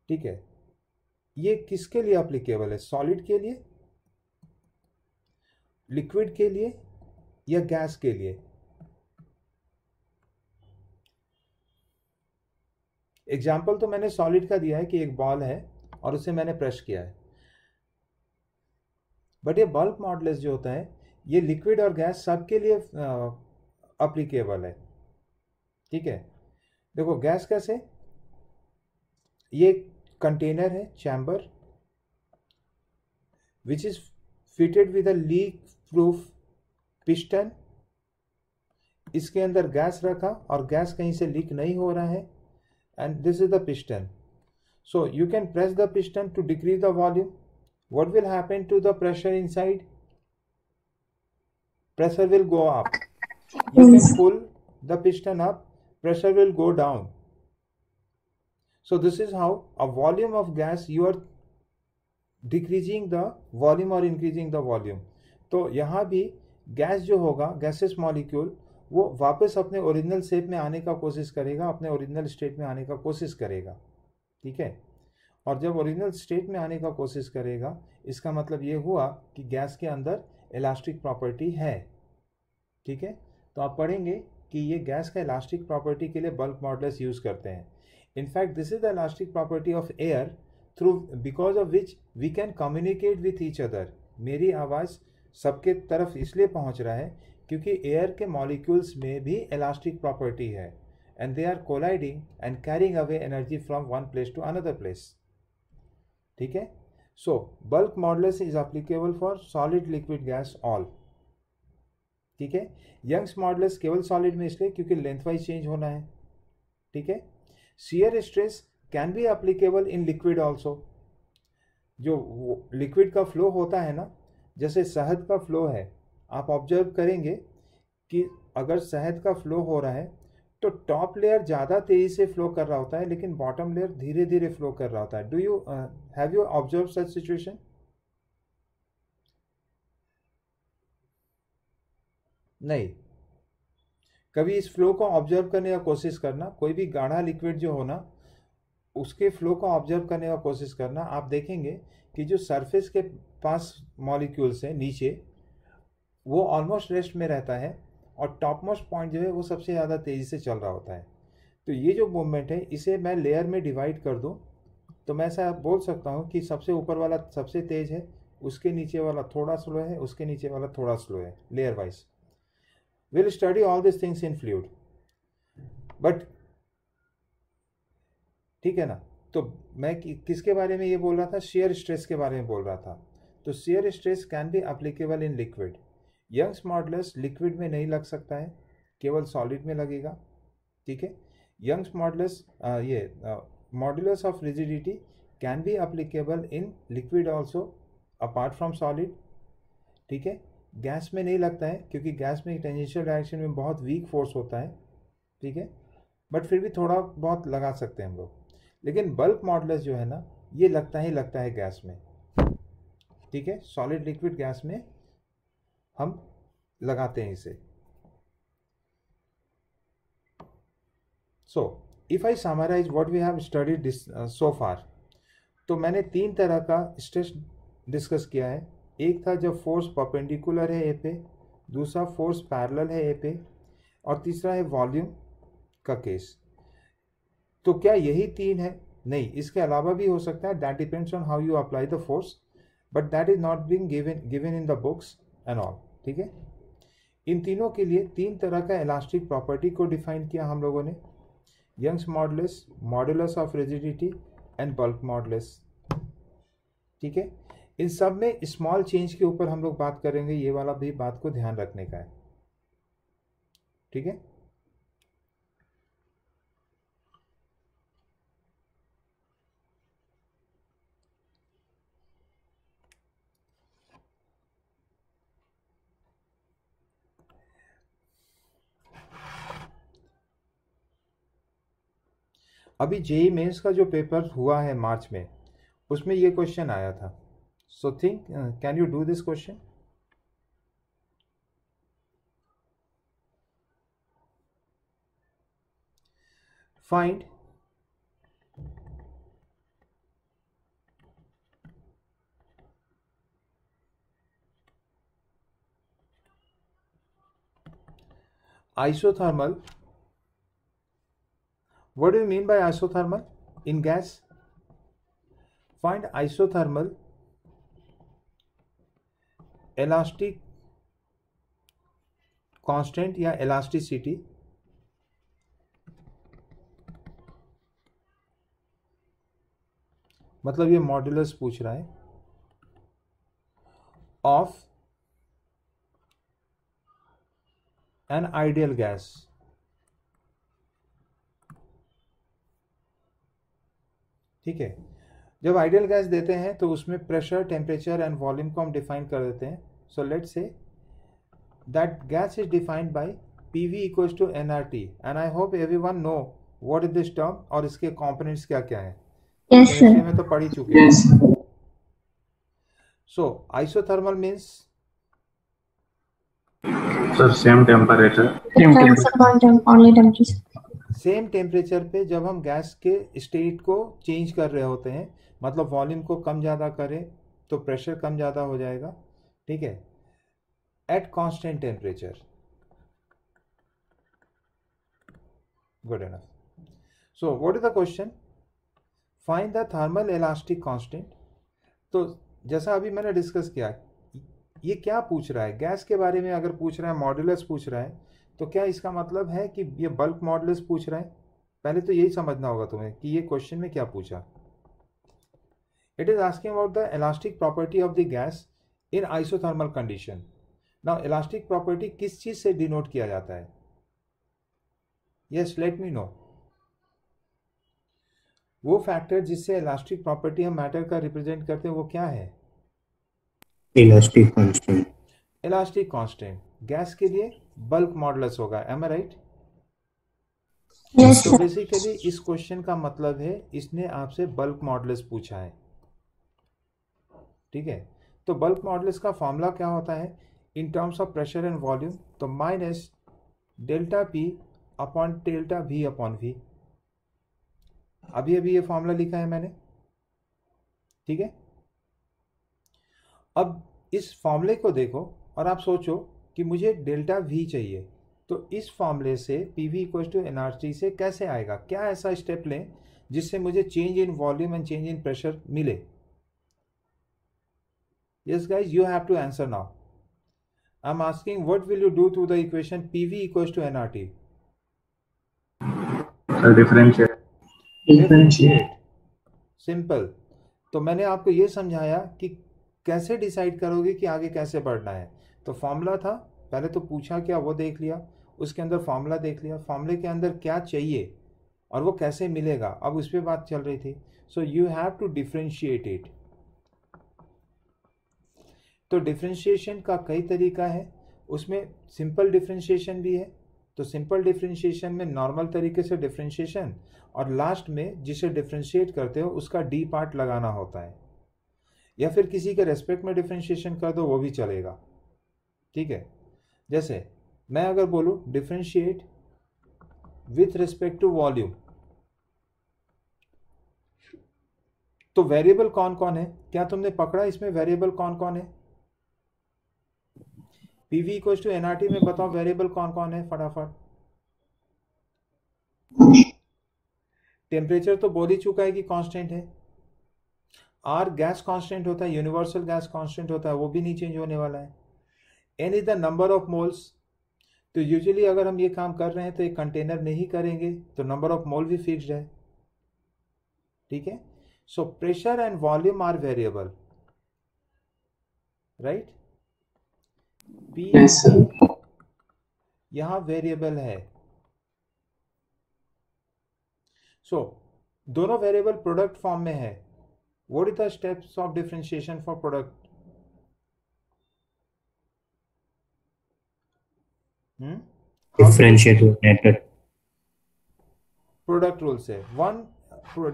ठीक है, ये किसके लिए अप्लीकेबल है? सॉलिड के लिए, लिक्विड के लिए या गैस के लिए? एग्जाम्पल तो मैंने सॉलिड का दिया है कि एक बॉल है और उसे मैंने प्रेस किया है, बट ये बल्क मॉडुलस जो होता है ये लिक्विड और गैस सबके लिए अप्लीकेबल है, ठीक है। देखो गैस कैसे, ये कंटेनर है, chamber, which is fitted with a leak proof piston. इसके अंदर गैस रखा और गैस कहीं से लीक नहीं हो रहा है, and this is the piston. So you can press the piston to decrease the volume. What will happen to the pressure inside? Pressure will go up. You can pull the piston up, pressure will go down. So this is how a volume of gas, you are decreasing the volume or increasing the volume. तो यहाँ भी गैस जो होगा, गैसेस मॉलिक्यूल, वो वापस अपने ओरिजिनल शेप में आने का कोशिश करेगा, अपने ओरिजिनल स्टेट में आने का कोशिश करेगा, ठीक है। और जब ओरिजिनल स्टेट में आने का कोशिश करेगा, इसका मतलब ये हुआ कि गैस के अंदर इलास्टिक प्रॉपर्टी है, ठीक है। तो आप पढ़ेंगे कि ये गैस का इलास्टिक प्रॉपर्टी के लिए बल्क मॉडुलस यूज करते हैं। In fact this is the elastic property of air through because of which we can communicate with each other. मेरी आवाज़ सबके तरफ इसलिए पहुंच रहा है क्योंकि एयर के मॉलिक्यूल्स में भी इलास्टिक प्रॉपर्टी है, and they are colliding and carrying away energy from one place to another place, ठीक है। So bulk modulus is applicable for solid, liquid, gas, all, ठीक है। यंग्स मॉडुलस केवल सॉलिड में इसलिए क्योंकि लेंथ वाइज चेंज होना है, ठीक है। Shear stress can be applicable in liquid also. जो लिक्विड का फ्लो होता है ना, जैसे शहद का फ्लो है, आप ऑब्जर्व करेंगे कि अगर शहद का फ्लो हो रहा है तो टॉप लेयर ज़्यादा तेज़ी से फ्लो कर रहा होता है, लेकिन बॉटम लेयर धीरे धीरे फ्लो कर रहा होता है। Do you have you observe such situation? नहीं। कभी इस फ्लो को ऑब्जर्व करने का कोशिश करना, कोई भी गाढ़ा लिक्विड जो हो ना, उसके फ्लो को ऑब्जर्व करने का कोशिश करना, आप देखेंगे कि जो सरफेस के पास मॉलिक्यूल्स हैं नीचे, वो ऑलमोस्ट रेस्ट में रहता है और टॉप मोस्ट पॉइंट जो है वो सबसे ज़्यादा तेज़ी से चल रहा होता है। तो ये जो मूवमेंट है, इसे मैं लेयर में डिवाइड कर दूं तो मैं ऐसा बोल सकता हूँ कि सबसे ऊपर वाला सबसे तेज है, उसके नीचे वाला थोड़ा स्लो है, उसके नीचे वाला थोड़ा स्लो है, layer wise. Will study all this things in fluid, but ठीक है ना। तो मैं किसके बारे में ये बोल रहा था? शेयर स्ट्रेस के बारे में बोल रहा था। तो shear stress can be applicable in liquid. Young's modulus liquid में नहीं लग सकता है, केवल सॉलिड में लगेगा, ठीक है। Young's modulus modulus of rigidity can be applicable in liquid also apart from solid, ठीक है। गैस में नहीं लगता है क्योंकि गैस में टेंजेंशियल डायरेक्शन में बहुत वीक फोर्स होता है, ठीक है, बट फिर भी थोड़ा बहुत लगा सकते हैं हम लोग। लेकिन बल्क मॉडुलस जो है ना, ये लगता है गैस में, ठीक है। सॉलिड, लिक्विड, गैस में हम लगाते हैं इसे। So if I summarise what we have studied so far, तो मैंने तीन तरह का स्ट्रेस डिस्कस किया है। एक था जब फोर्स परपेंडिकुलर है ए पे, दूसरा फोर्स पैरेलल है ए पे, और तीसरा है वॉल्यूम का केस। तो क्या यही तीन है? नहीं, इसके अलावा भी हो सकता है, that depends on how you apply the force, but that is not being given in the books and all, ठीक है। इन तीनों के लिए तीन तरह का इलास्टिक प्रॉपर्टी को डिफाइन किया हम लोगों ने, Young's modulus, modulus of rigidity and bulk modulus, ठीक है। इन सब में स्मॉल चेंज के ऊपर हम लोग बात करेंगे, ये वाला भी बात को ध्यान रखने का है, ठीक है। अभी जेई मेंस का जो पेपर हुआ है मार्च में, उसमें ये क्वेश्चन आया था. So think, can you do this question? Find isothermal. What do you mean by isothermal in gas? Find isothermal elastic constant या elasticity मतलब ये मॉड्यूलस पूछ रहा है ऑफ एन आइडियल गैस. ठीक है, जब आइडियल गैस देते हैं तो उसमें प्रेशर, टेम्परेचर एंड वॉल्यूम को हम डिफाइन कर देते हैं. So let's say that gas is defined by PV equals to nRT and I hope everyone know what is this term और इसके कंपोनेंट्स क्या क्या हैं. Yes, sir. केमिस्ट्री में तो पढ़ ही चुके हैं. So isothermal means Sir, same temperature. Only temperature. Same temperature पे जब हम गैस के स्टेट को चेंज कर रहे होते हैं, मतलब वॉल्यूम को कम ज़्यादा करें तो प्रेशर कम ज़्यादा हो जाएगा. ठीक है, at constant temperature. Good enough. So what is the question? Find the thermal elastic constant. तो जैसा अभी मैंने डिस्कस किया, ये क्या पूछ रहा है? गैस के बारे में अगर पूछ रहा है, मॉड्यूलस पूछ रहा है, तो क्या इसका मतलब है कि ये बल्क मॉडुलस पूछ रहा है? पहले तो यही समझना होगा तुम्हें कि ये क्वेश्चन में क्या पूछा. It is asking about the elastic property of the gas in isothermal condition. Now elastic property किस चीज से डिनोट किया जाता है? Yes, late me no. वो फैक्टर जिससे इलास्टिक प्रॉपर्टी हम मैटर का रिप्रेजेंट करते हैं वो क्या है? Elastic constant. Elastic constant. Gas के लिए बल्क मॉडुलस होगा. एम आई राइट? Yes, तो sir. बेसिकली इस क्वेश्चन का मतलब है इसने आपसे बल्क मॉडुलस पूछा है. ठीक है, तो बल्क मॉडुलस का फॉर्मूला क्या होता है in terms of pressure and volume? तो minus delta P upon delta V upon V. अभी अभी ये फॉर्मूला लिखा है मैंने. ठीक है, अब इस फॉर्मूले को देखो और आप सोचो कि मुझे डेल्टा V चाहिए, तो इस फॉर्मूले से PV इक्वल टू NRT से कैसे आएगा? क्या ऐसा स्टेप लें जिससे मुझे change in volume and change in pressure मिले? Yes guys, you have to answer now. I'm asking what will you do to the equation PV equals to nRT? Sir, differentiate. Differentiate. Simple. तो मैंने आपको ये समझाया कि कैसे डिसाइड करोगे कि आगे कैसे बढ़ना है. तो फॉर्मूला था, पहले तो पूछा क्या वो देख लिया, उसके अंदर फॉर्मूला देख लिया, फॉर्मूले के अंदर क्या चाहिए और वो कैसे मिलेगा, अब उस पर बात चल रही थी. So you have to differentiate it. तो डिफ्रेंशिएशन का कई तरीका है, उसमें सिंपल डिफ्रेंशिएशन भी है. तो सिंपल डिफ्रेंशिएशन में नॉर्मल तरीके से डिफ्रेंशिएशन और लास्ट में जिसे डिफ्रेंशिएट करते हो उसका डी पार्ट लगाना होता है, या फिर किसी के रेस्पेक्ट में डिफ्रेंशिएशन कर दो वो भी चलेगा. ठीक है, जैसे मैं अगर बोलूँ differentiate with respect to volume, तो वेरिएबल कौन कौन है? क्या तुमने पकड़ा इसमें वेरिएबल कौन कौन है? PV इक्वल्स टू NRT में बताओ वेरिएबल कौन कौन है फटाफट. टेम्परेचर तो बोल ही चुका है कि कांस्टेंट है. R गैस कांस्टेंट होता है, यूनिवर्सल गैस कांस्टेंट होता है, वो भी नहीं चेंज होने वाला है. N is the number of moles. तो यूजुअली अगर हम ये काम कर रहे हैं तो एक कंटेनर में ही करेंगे, तो नंबर ऑफ मोल भी फिक्स्ड है. ठीक है, so pressure and volume are variable, right? P Yes, sir. यहां वेरिएबल है. सो दोनों वेरिएबल प्रोडक्ट फॉर्म में है. What is the steps of differentiation for product? Differentiate network. Product rule से, one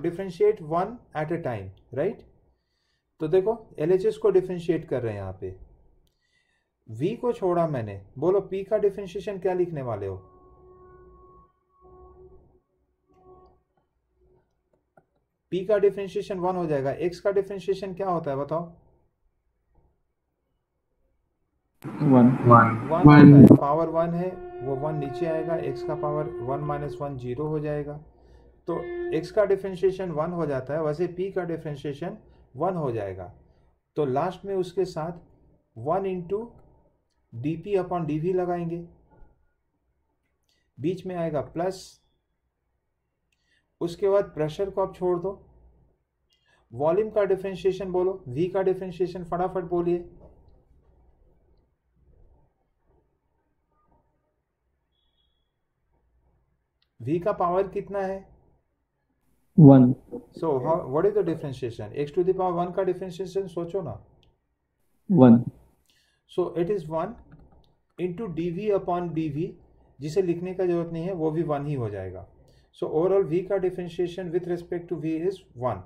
differentiate one at a time, right. तो देखो LHS को डिफरेंशिएट कर रहे हैं यहाँ पे, V को छोड़ा मैंने, बोलो P का डिफरेंशिएशन क्या लिखने वाले हो? P का डिफरेंशिएशन 1 हो जाएगा। X का डिफरेंशिएशन क्या होता है बताओ? 1 1 होता है, पावर 1 है, वो 1 नीचे आएगा, x का पावर 1 - 1 0 हो जाएगा। तो x का डिफरेंशिएशन 1 हो जाता है, वैसे p का डिफरेंशिएशन 1 हो जाएगा। तो लास्ट में उसके साथ 1 इंटू dp अपॉन dv लगाएंगे, बीच में आएगा प्लस, उसके बाद प्रेशर को आप छोड़ दो, वॉल्यूम का डिफरेंशिएशन बोलो, v का डिफरेंशिएशन फटाफट बोलिए। v का पावर कितना है? 1. So what is the differentiation? x to the power 1 का डिफरेंशिएशन सोचो ना। 1. So it is 1 into dv upon dv, जिसे लिखने का जरूरत नहीं है, वो भी 1 ही हो जाएगा। सो ओवरऑल v का differentiation with respect to v is 1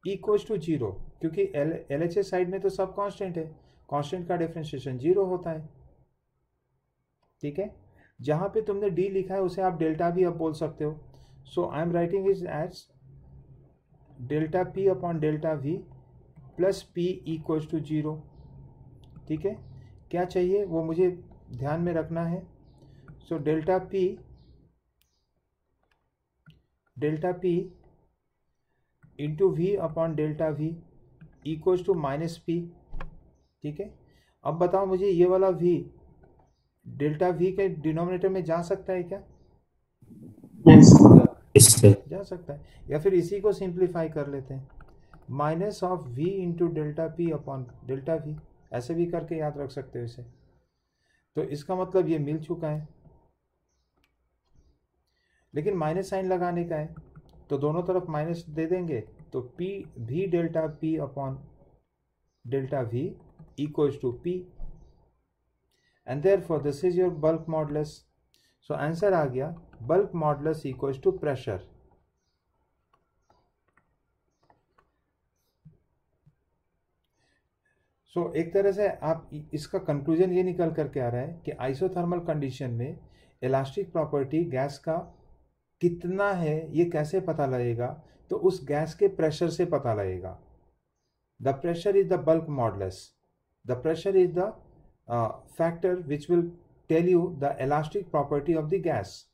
equals to 0, क्योंकि LHS साइड में तो सब कांस्टेंट है, कांस्टेंट का डिफरेंशिएशन 0 होता है, ठीक है। जहां पे तुमने d लिखा है उसे आप डेल्टा भी अब बोल सकते हो। So I am writing is as delta p upon delta v plus p equals to 0, ठीक है। क्या चाहिए वो मुझे ध्यान में रखना है। So delta p into v upon delta v equals to minus p, ठीक है। अब बताओ मुझे, ये वाला v डेल्टा v के डिनोमिनेटर में जा सकता है क्या? जा सकता है। या फिर इसी को सिंप्लीफाई कर लेते हैं, minus of v into delta p upon delta v, ऐसे भी करके याद रख सकते हो इसे। तो इसका मतलब ये मिल चुका है, लेकिन माइनस साइन लगाने का है, तो दोनों तरफ माइनस दे देंगे, तो p v delta p upon delta v equals to p, and therefore this is your bulk modulus. So answer आ गया, bulk modulus equals to pressure. So एक तरह से आप इसका कंक्लूजन ये निकल करके आ रहा है कि आइसोथर्मल कंडीशन में इलास्टिक प्रॉपर्टी गैस का कितना है ये कैसे पता लगेगा? तो उस गैस के प्रेशर से पता लगेगा। The pressure is the bulk modulus, the pressure is the factor which will tell you the elastic property of the gas,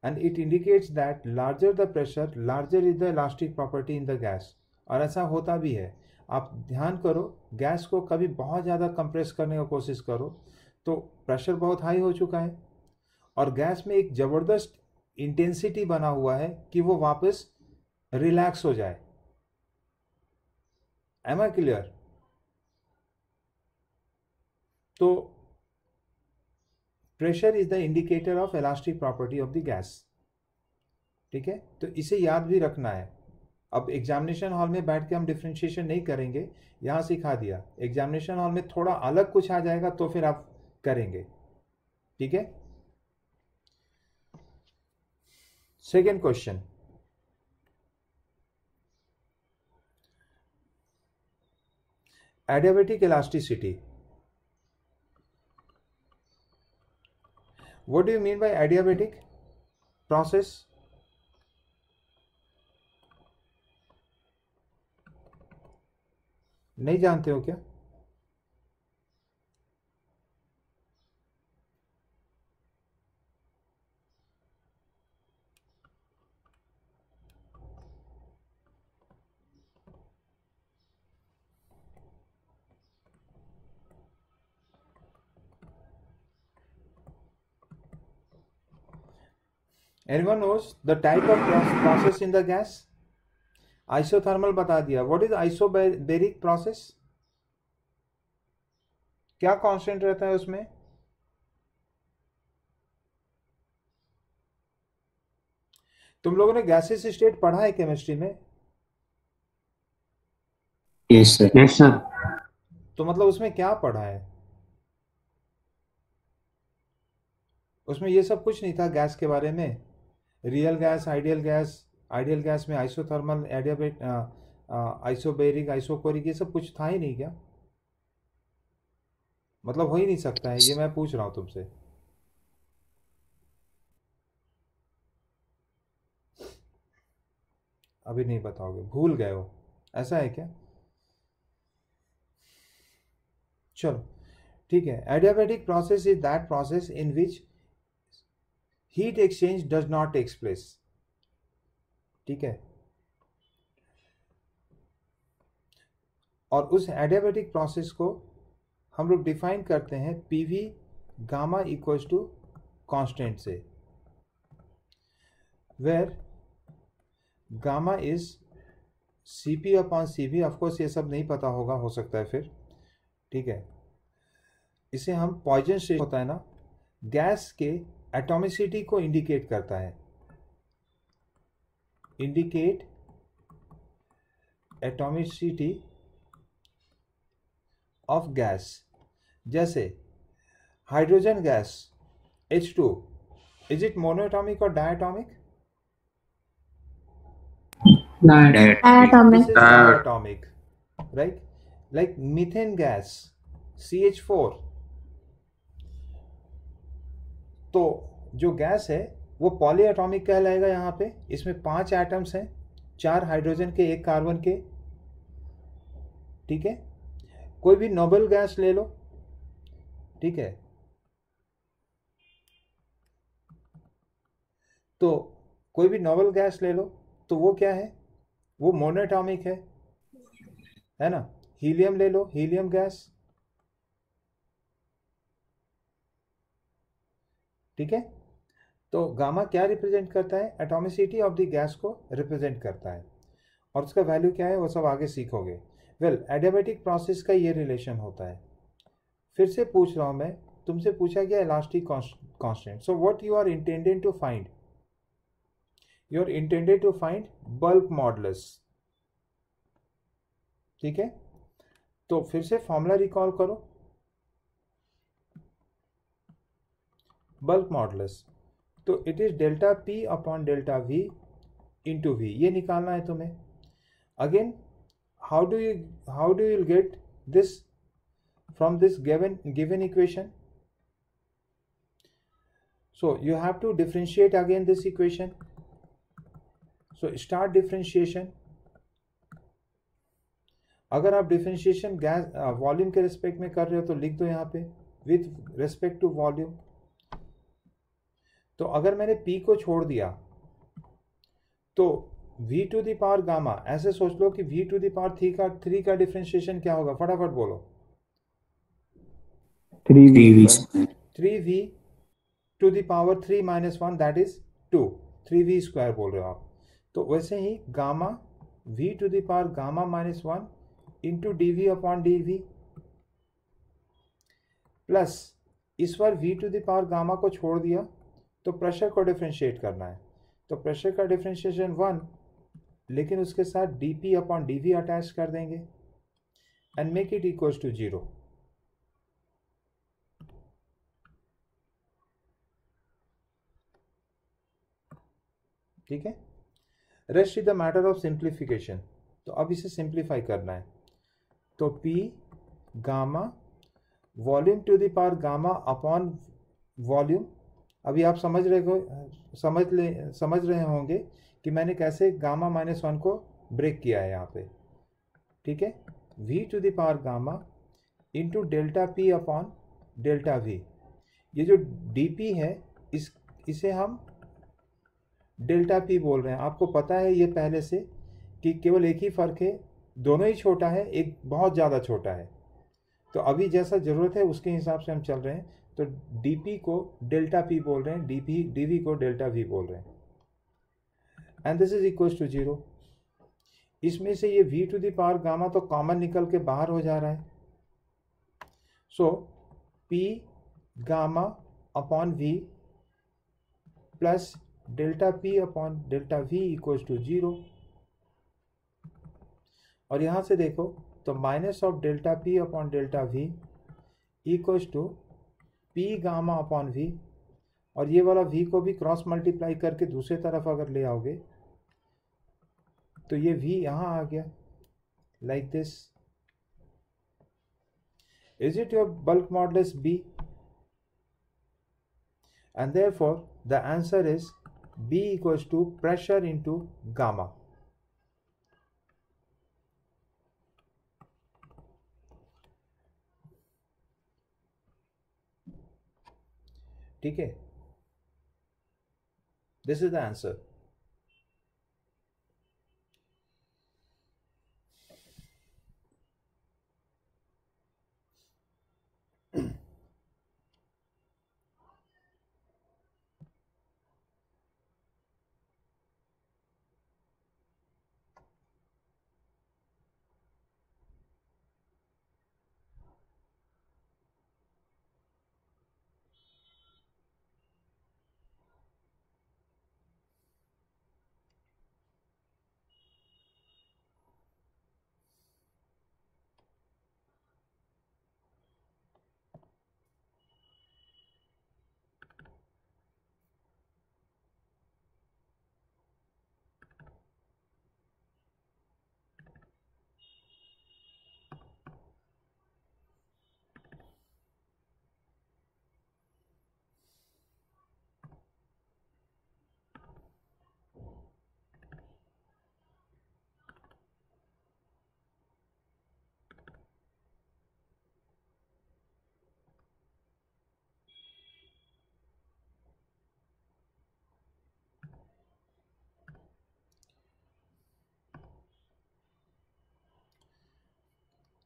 and it indicates that larger the pressure, larger is the elastic property in the gas। और ऐसा होता भी है। आप ध्यान करो, गैस को कभी बहुत ज़्यादा कंप्रेस करने की कोशिश करो तो प्रेशर बहुत हाई हो चुका है और गैस में एक ज़बरदस्त इंटेंसिटी बना हुआ है कि वो वापस रिलैक्स हो जाए। Am I clear? तो pressure is the indicator of elastic property of the gas, ठीक है। तो इसे याद भी रखना है। अब एग्जामिनेशन हॉल में बैठ के हम डिफरेंशिएशन नहीं करेंगे, यहां सिखा दिया। एग्जामिनेशन हॉल में थोड़ा अलग कुछ आ जाएगा तो फिर आप करेंगे, ठीक है। Second question, adiabatic elasticity. What do you mean by adiabatic process? नहीं जानते हो क्या? Anyone knows the type of process in the gas? Isothermal बता दिया। What is isobaric process? क्या कांस्टेंट रहता है उसमें? तुम लोगों ने गैसेस स्टेट पढ़ा है केमिस्ट्री में? Yes, sir. Yes, sir. तो मतलब उसमें क्या पढ़ा है? उसमें ये सब कुछ नहीं था गैस के बारे में। रियल गैस, आइडियल गैस में आइसोथर्मल, एडियाबेट, आइसोबेरिक, आइसोकोरिक, ये सब कुछ था ही नहीं क्या? मतलब हो ही नहीं सकता है, ये मैं पूछ रहा हूँ तुमसे। अभी नहीं बताओगे, भूल गए हो, ऐसा है क्या? चलो ठीक है। Adiabatic process is that process in which heat exchange does not takes place. ठीक है, और उस एडियाबेटिक प्रोसेस को हम लोग डिफाइन करते हैं PV gamma equals to constant से, where gamma is CP upon CV. Of course ये सब नहीं पता होगा, हो सकता है फिर, ठीक है। इसे हम पॉइजन स्टेट होता है ना, गैस के एटॉमिसिटी को इंडिकेट करता है, इंडिकेट एटॉमिसिटी ऑफ गैस। जैसे hydrogen gas H2, is it monoatomic और diatomic? Atomic. This is diatomic, right? Like methane gas CH4, तो जो गैस है वो पॉलीएटॉमिक कहलाएगा। यहाँ पे इसमें 5 एटम्स हैं, 4 हाइड्रोजन के, 1 कार्बन के, ठीक है। कोई भी नोबल गैस ले लो, ठीक है, तो कोई भी नोबल गैस ले लो तो वो क्या है? वो मोनोएटॉमिक है ना। हीलियम ले लो, हीलियम गैस, ठीक है। तो गामा क्या रिप्रेजेंट करता है? एटॉमिसिटी ऑफ द गैस को रिप्रेजेंट करता है, और उसका वैल्यू क्या है वो सब आगे सीखोगे। वेल, एडियाबेटिक प्रोसेस का ये रिलेशन होता है। फिर से पूछ रहा हूं मैं, तुमसे पूछा गया elastic constant, so what you are intended to find? You are intended to find bulk modulus, ठीक है। तो फिर से फॉर्मूला रिकॉल करो, बल्क मॉडुलस, तो it is delta P upon delta V into V, ये निकालना है तुम्हें। Again, how do you get this from this given equation? So you have to differentiate again this equation. So start differentiation. अगर आप डिफरेंशिएशन गैस वॉल्यूम के रिस्पेक्ट में कर रहे हो तो लिख दो यहाँ पे विथ रिस्पेक्ट टू वॉल्यूम। तो अगर मैंने P को छोड़ दिया तो V to the power gamma, ऐसे सोच लो कि V टू द पावर 3 का डिफरेंशिएशन क्या होगा, फटाफट बोलो। 3v to the power 3 minus 1, that is 2, 3v square बोल रहे हो आप। तो वैसे ही gamma v to the power gamma minus 1 into dv upon dv, plus इस बार v to the power gamma को छोड़ दिया तो प्रेशर को डिफरेंशिएट करना है, तो प्रेशर का डिफरेंशिएशन 1, लेकिन उसके साथ dp अपॉन dv अटैच कर देंगे and make it equals to 0। ठीक है, rest is the matter of simplification. तो अब इसे सिंप्लीफाई करना है, तो P gamma volume to the power gamma upon volume. अभी आप समझ रहे होंगे कि मैंने कैसे गामा माइनस 1 को ब्रेक किया है यहाँ पे, ठीक है। V to the power gamma into delta P upon delta V। ये जो dP है इसे हम डेल्टा P बोल रहे हैं। आपको पता है ये पहले से कि केवल एक ही फ़र्क है, दोनों ही छोटा है, एक बहुत ज़्यादा छोटा है। तो अभी जैसा ज़रूरत है उसके हिसाब से हम चल रहे हैं। तो dP को डेल्टा P बोल रहे हैं, dV को डेल्टा V बोल रहे हैं, and this is equals to 0। इसमें से ये V to the power gamma तो कॉमन निकल के बाहर हो जा रहा है, so P gamma upon V plus delta P upon delta V equals to 0। और यहाँ से देखो तो minus of delta P upon delta V equals to P gamma upon V और ये वाला v को भी क्रॉस मल्टीप्लाई करके दूसरे तरफ अगर ले आओगे तो ये v यहाँ आ गया, like this. Is it your bulk modulus B? And therefore the answer is B equals to pressure into gamma. ठीक है, this is the answer.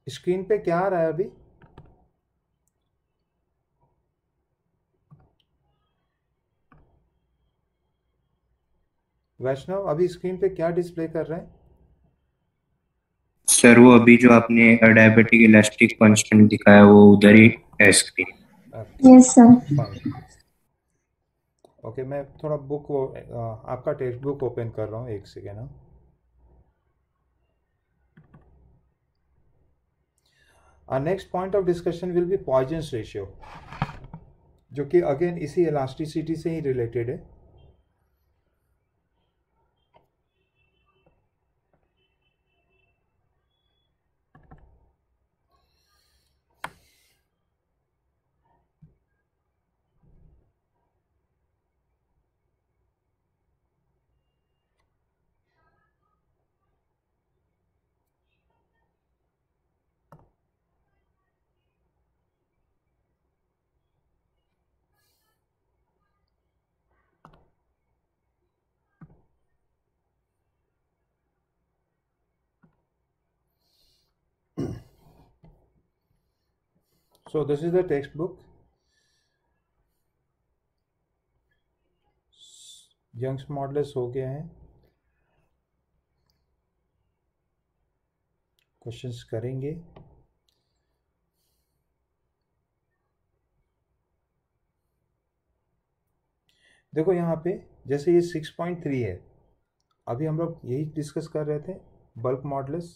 Screen पे क्या आ रहा है अभी? वैष्णव, अभी स्क्रीन पे क्या डिस्प्ले कर रहे हैं? सर वो अभी जो आपने डायबिटिक इलास्टिक कांस्टेंट दिखाया वो उधर ही है screen. Yes, sir. Fine. Okay, मैं थोड़ा बुक आपका टेक्स्ट बुक ओपन कर रहा हूँ, एक सेकेंड. हाँ, our next point of discussion will be Poisson's ratio, जो कि अगेन इसी इलास्टिसिटी से ही रिलेटेड है. So this is the textbook. Young's modulus हो गया है. क्वेश्चंस करेंगे. देखो यहाँ पे जैसे ये 6.3 है, अभी हम लोग यही डिस्कस कर रहे थे, bulk modulus.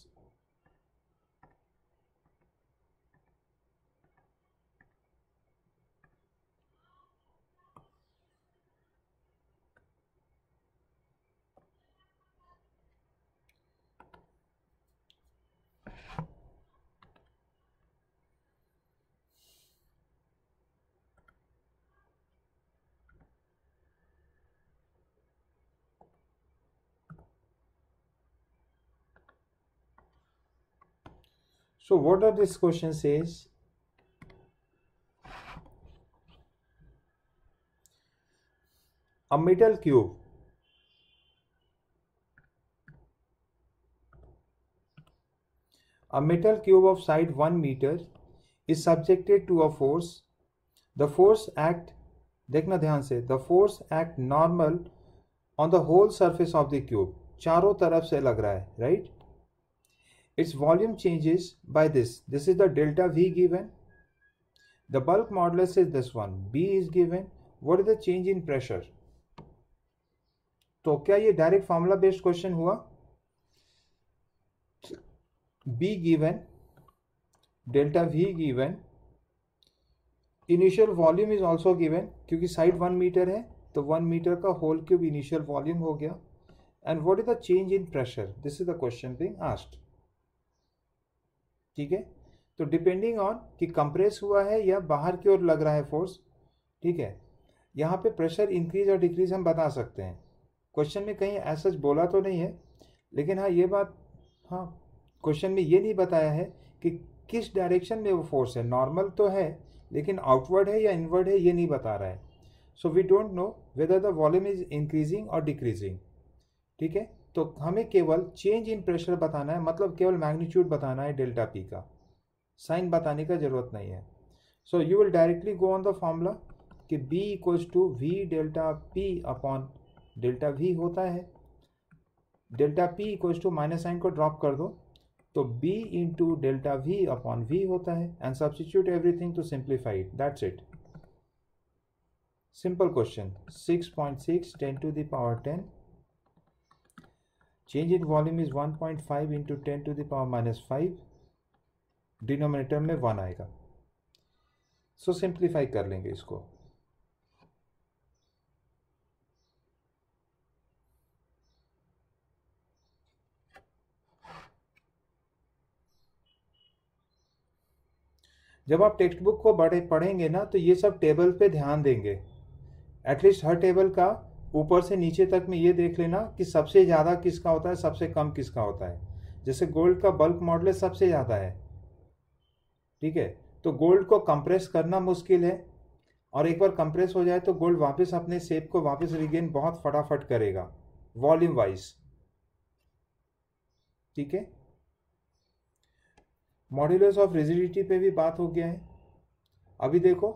So what are this question says? A metal cube of side 1 meter is subjected to a force. The force act, देखना ध्यान से, the force act normal on the whole surface of the cube. चारों तरफ से लग रहा है, right? Its volume changes by this. This is the delta V given. The bulk modulus is this one. B is given. What is the change in pressure? तो क्या ये डायरेक्ट फॉर्मूला बेस्ड क्वेश्चन हुआ? B given, delta V given, initial volume is also given, क्योंकि साइड 1 मीटर है तो 1 मीटर का होल क्यूब इनिशियल वॉल्यूम हो गया. And what is the change in pressure, this is the question being asked. ठीक है, तो डिपेंडिंग ऑन कि कंप्रेस हुआ है या बाहर की ओर लग रहा है फोर्स. ठीक है, यहाँ पे प्रेशर इंक्रीज और डिक्रीज हम बता सकते हैं. क्वेश्चन में कहीं ऐसा बोला तो नहीं है, लेकिन हाँ ये बात, हाँ क्वेश्चन में ये नहीं बताया है कि किस डायरेक्शन में वो फोर्स है. नॉर्मल तो है, लेकिन आउटवर्ड है या इनवर्ड है ये नहीं बता रहा है. So we don't know whether the volume is increasing और डिक्रीजिंग. ठीक है, तो हमें केवल चेंज इन प्रेशर बताना है, मतलब केवल मैग्नीट्यूड बताना है डेल्टा पी का, साइन बताने का जरूरत नहीं है. So you will directly go on the formula कि B equals to V delta P upon delta V होता है. Delta P equals to minus sign को ड्रॉप कर दो तो B into delta V upon V होता है. And substitute everything to simplify it, that's it. Simple question. 6.6 10 to the power 10. Change in volume is 1.5 into 10 to the power minus 5. Denominator में 1 आएगा. सो सिंप्लीफाई कर लेंगे इसको. जब आप टेक्स्ट बुक को पढ़ेंगे ना तो ये सब टेबल पे ध्यान देंगे. एटलीस्ट हर टेबल का ऊपर से नीचे तक में ये देख लेना कि सबसे ज़्यादा किसका होता है, सबसे कम किसका होता है. जैसे गोल्ड का बल्क मॉडुलस सबसे ज़्यादा है. ठीक है, तो गोल्ड को कंप्रेस करना मुश्किल है, और एक बार कंप्रेस हो जाए तो गोल्ड वापस अपने शेप को वापस रिगेन बहुत फटाफट करेगा वॉल्यूम वाइज. ठीक है, मॉड्यूलस ऑफ रिजिडिटी पे भी बात हो गया है. अभी देखो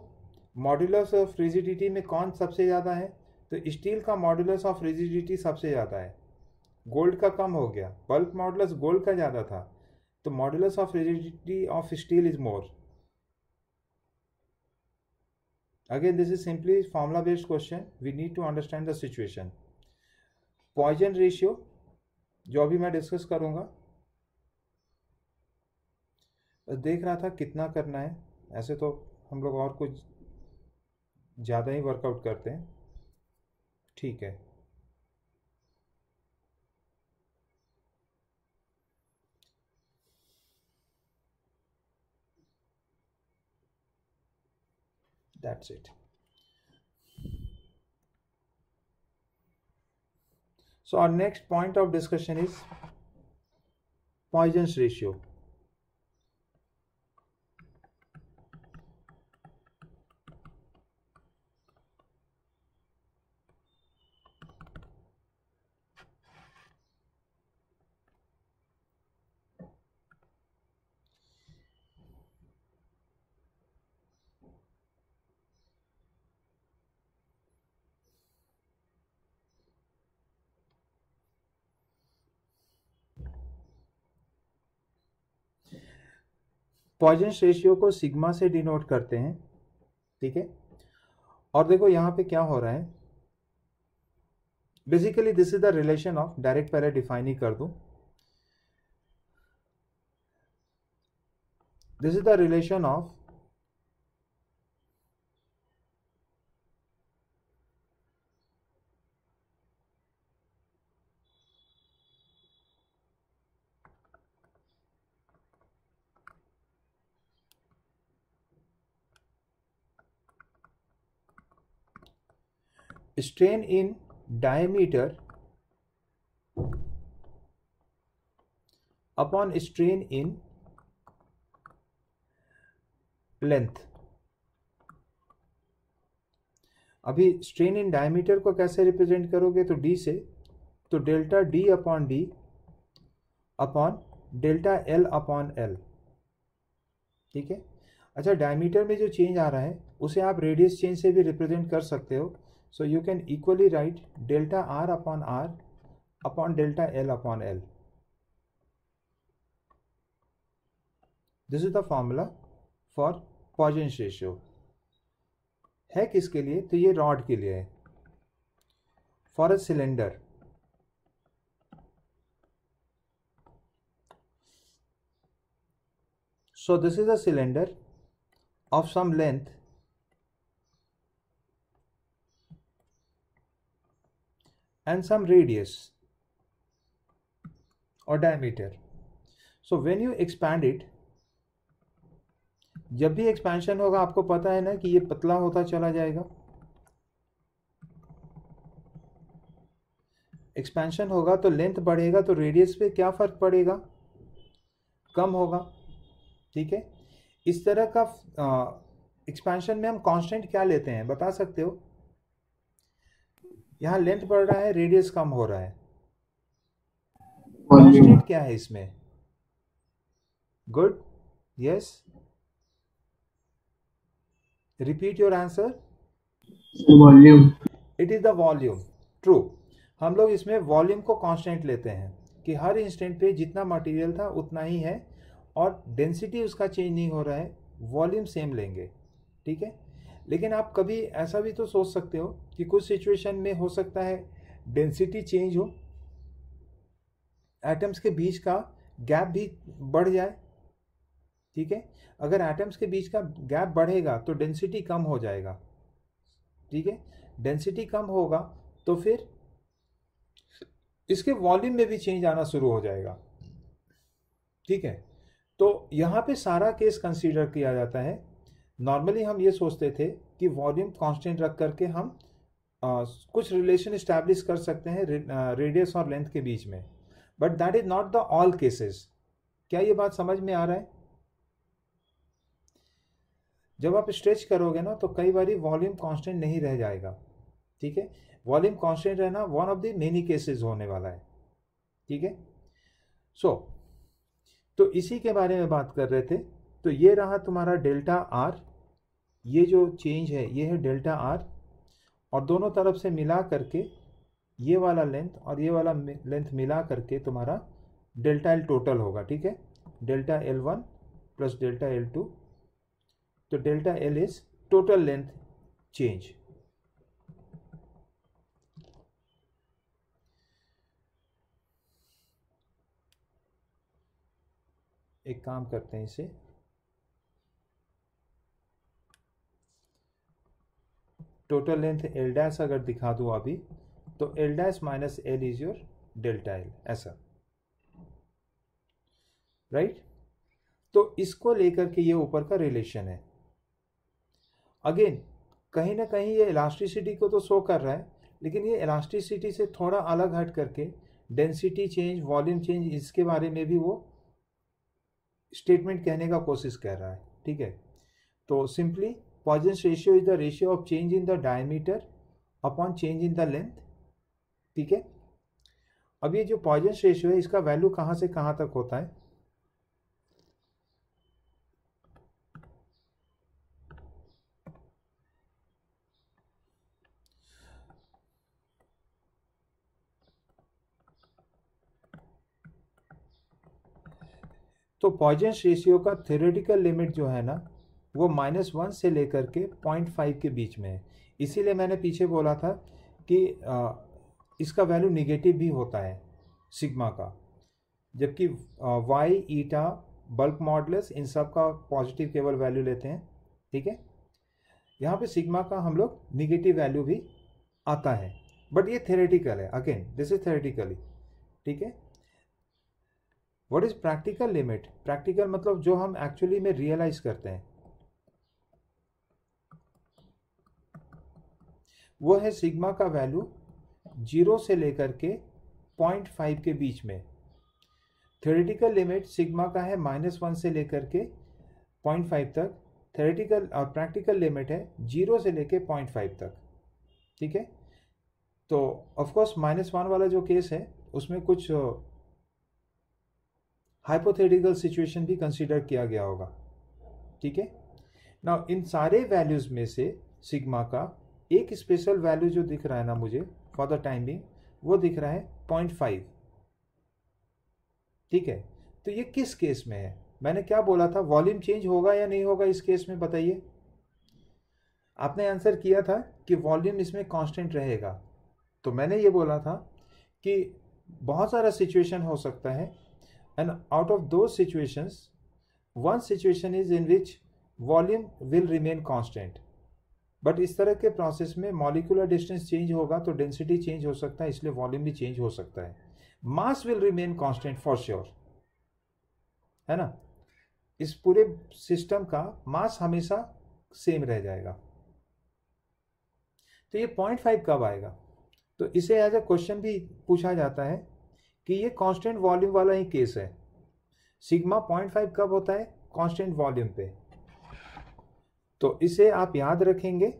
मॉड्यूलस ऑफ रिजिडिटी में कौन सबसे ज़्यादा है, तो स्टील का मॉड्यूलस ऑफ रिजिडिटी सबसे ज़्यादा है. गोल्ड का कम हो गया, बल्क मॉड्यूलस गोल्ड का ज़्यादा था, तो modulus of rigidity of steel is more. Again this is simply formula based question, we need to understand the situation. Poisson ratio जो अभी मैं डिस्कस करूंगा, देख रहा था कितना करना है. ऐसे तो हम लोग और कुछ ज़्यादा ही वर्कआउट करते हैं. ठीक है, that's it. So our next point of discussion is Poisson's ratio. Poisson ratio को सिग्मा से डिनोट करते हैं. ठीक है, और देखो यहाँ पे क्या हो रहा है. Basically this is the relation of, direct पहले डिफाइन ही कर दूं. This is the relation of strain in diameter upon strain in length. अभी स्ट्रेन इन डायमीटर को कैसे रिप्रेजेंट करोगे, तो डी से, तो delta D upon D upon delta L upon L. ठीक है, अच्छा डायमीटर में जो चेंज आ रहा है उसे आप रेडियस चेंज से भी रिप्रेजेंट कर सकते हो. सो you can equally right delta R upon delta L upon L. This is the formula for Poisson ratio. है किसके लिए, तो ये रॉड के लिए है. For a cylinder, so this is a cylinder of some length and some radius or diameter. So when you expand it, जब भी एक्सपेंशन होगा आपको पता है ना कि ये पतला होता चला जाएगा. एक्सपेंशन होगा तो लेंथ बढ़ेगा, तो रेडियस पे क्या फर्क पड़ेगा? कम होगा. ठीक है, इस तरह का एक्सपेंशन में हम कांस्टेंट क्या लेते हैं बता सकते हो? यहाँ लेंथ बढ़ रहा है, रेडियस कम हो रहा है, कांस्टेंट क्या है इसमें? Good, yes, repeat your answer. Volume. It is the volume. True. हम लोग इसमें वॉल्यूम को कांस्टेंट लेते हैं कि हर इंस्टेंट पे जितना मटेरियल था उतना ही है और डेंसिटी उसका चेंज नहीं हो रहा है, वॉल्यूम सेम लेंगे. ठीक है, लेकिन आप कभी ऐसा भी तो सोच सकते हो कि कुछ सिचुएशन में हो सकता है डेंसिटी चेंज हो, एटम्स के बीच का गैप भी बढ़ जाए. ठीक है, अगर एटम्स के बीच का गैप बढ़ेगा तो डेंसिटी कम हो जाएगा. ठीक है, डेंसिटी कम होगा तो फिर इसके वॉल्यूम में भी चेंज आना शुरू हो जाएगा. ठीक है, तो यहाँ पे सारा केस कंसीडर किया जाता है. नॉर्मली हम ये सोचते थे कि वॉल्यूम कांस्टेंट रख करके हम कुछ रिलेशन इस्टेब्लिश कर सकते हैं रेडियस और लेंथ के बीच में, but that is not the all cases. क्या ये बात समझ में आ रहा है? जब आप स्ट्रेच करोगे ना तो कई बार वॉल्यूम कांस्टेंट नहीं रह जाएगा. ठीक है, वॉल्यूम कांस्टेंट रहना one of the many cases होने वाला है. ठीक है, तो इसी के बारे में बात कर रहे थे. तो ये रहा तुम्हारा डेल्टा आर, ये जो चेंज है ये है डेल्टा आर, और दोनों तरफ से मिला करके ये वाला लेंथ और ये वाला लेंथ मिला करके तुम्हारा डेल्टा एल टोटल होगा. ठीक है, delta L one plus delta L two, तो delta L is total length change. एक काम करते हैं, इसे टोटल लेंथ एल डैश अगर दिखा दूं अभी, तो L dash minus L is your delta L, ऐसा. राइट, तो इसको लेकर के ये ऊपर का रिलेशन है. अगेन कहीं ना कहीं ये इलास्टिसिटी को तो शो कर रहा है, लेकिन ये इलास्टिसिटी से थोड़ा अलग हट करके डेंसिटी चेंज, वॉल्यूम चेंज, इसके बारे में भी वो स्टेटमेंट कहने का कोशिश कर रहा है. ठीक है, तो simply Poisson's ratio is the ratio of change in the diameter upon change in the length. ठीक है, अब ये जो पॉइजन्स रेशियो है इसका वैल्यू कहाँ से कहाँ तक होता है? तो पॉइजन्स रेशियो का थ्योरेटिकल लिमिट जो है ना वो -1 से लेकर के 0.5 के बीच में है. इसीलिए मैंने पीछे बोला था कि इसका वैल्यू निगेटिव भी होता है सिग्मा का, जबकि वाई, ईटा, बल्क मॉडुलस, इन सब का पॉजिटिव केवल वैल्यू लेते हैं. ठीक है, यहाँ पे सिग्मा का हम लोग निगेटिव वैल्यू भी आता है, बट ये थ्योरेटिकल है. Again this is theoretically. ठीक है, what is practical limit? Practical मतलब जो हम एक्चुअली में रियलाइज करते हैं, वो है सिग्मा का वैल्यू 0 से लेकर के 0.5 के बीच में. थ्योरेटिकल लिमिट सिग्मा का है -1 से लेकर के 0.5 तक. थ्योरेटिकल और प्रैक्टिकल लिमिट है 0 से लेकर 0.5 तक. ठीक है, तो ऑफकोर्स -1 वाला जो केस है उसमें कुछ हाइपोथेटिकल सिचुएशन भी कंसीडर किया गया होगा. ठीक है, नाउ इन सारे वैल्यूज में से सिग्मा का एक स्पेशल वैल्यू जो दिख रहा है ना मुझे फॉर द टाइम बिंग, वो दिख रहा है 0.5. ठीक है, तो ये किस केस में है? मैंने क्या बोला था, वॉल्यूम चेंज होगा या नहीं होगा इस केस में, बताइए. आपने आंसर किया था कि वॉल्यूम इसमें कांस्टेंट रहेगा. तो मैंने ये बोला था कि बहुत सारा सिचुएशन हो सकता है, and out of those situations one situation is in which volume will remain constant. But इस तरह के प्रोसेस में मॉलिक्यूलर डिस्टेंस चेंज होगा तो डेंसिटी चेंज हो सकता है, इसलिए वॉल्यूम भी चेंज हो सकता है। Mass will remain constant for sure, है ना। इस पूरे सिस्टम का मास हमेशा सेम रह जाएगा। तो ये 0.5 कब आएगा? तो इसे एज ए क्वेश्चन भी पूछा जाता है कि ये कांस्टेंट वॉल्यूम वाला ही केस है। सिग्मा 0.5 कब होता है? कांस्टेंट वॉल्यूम पे। तो इसे आप याद रखेंगे,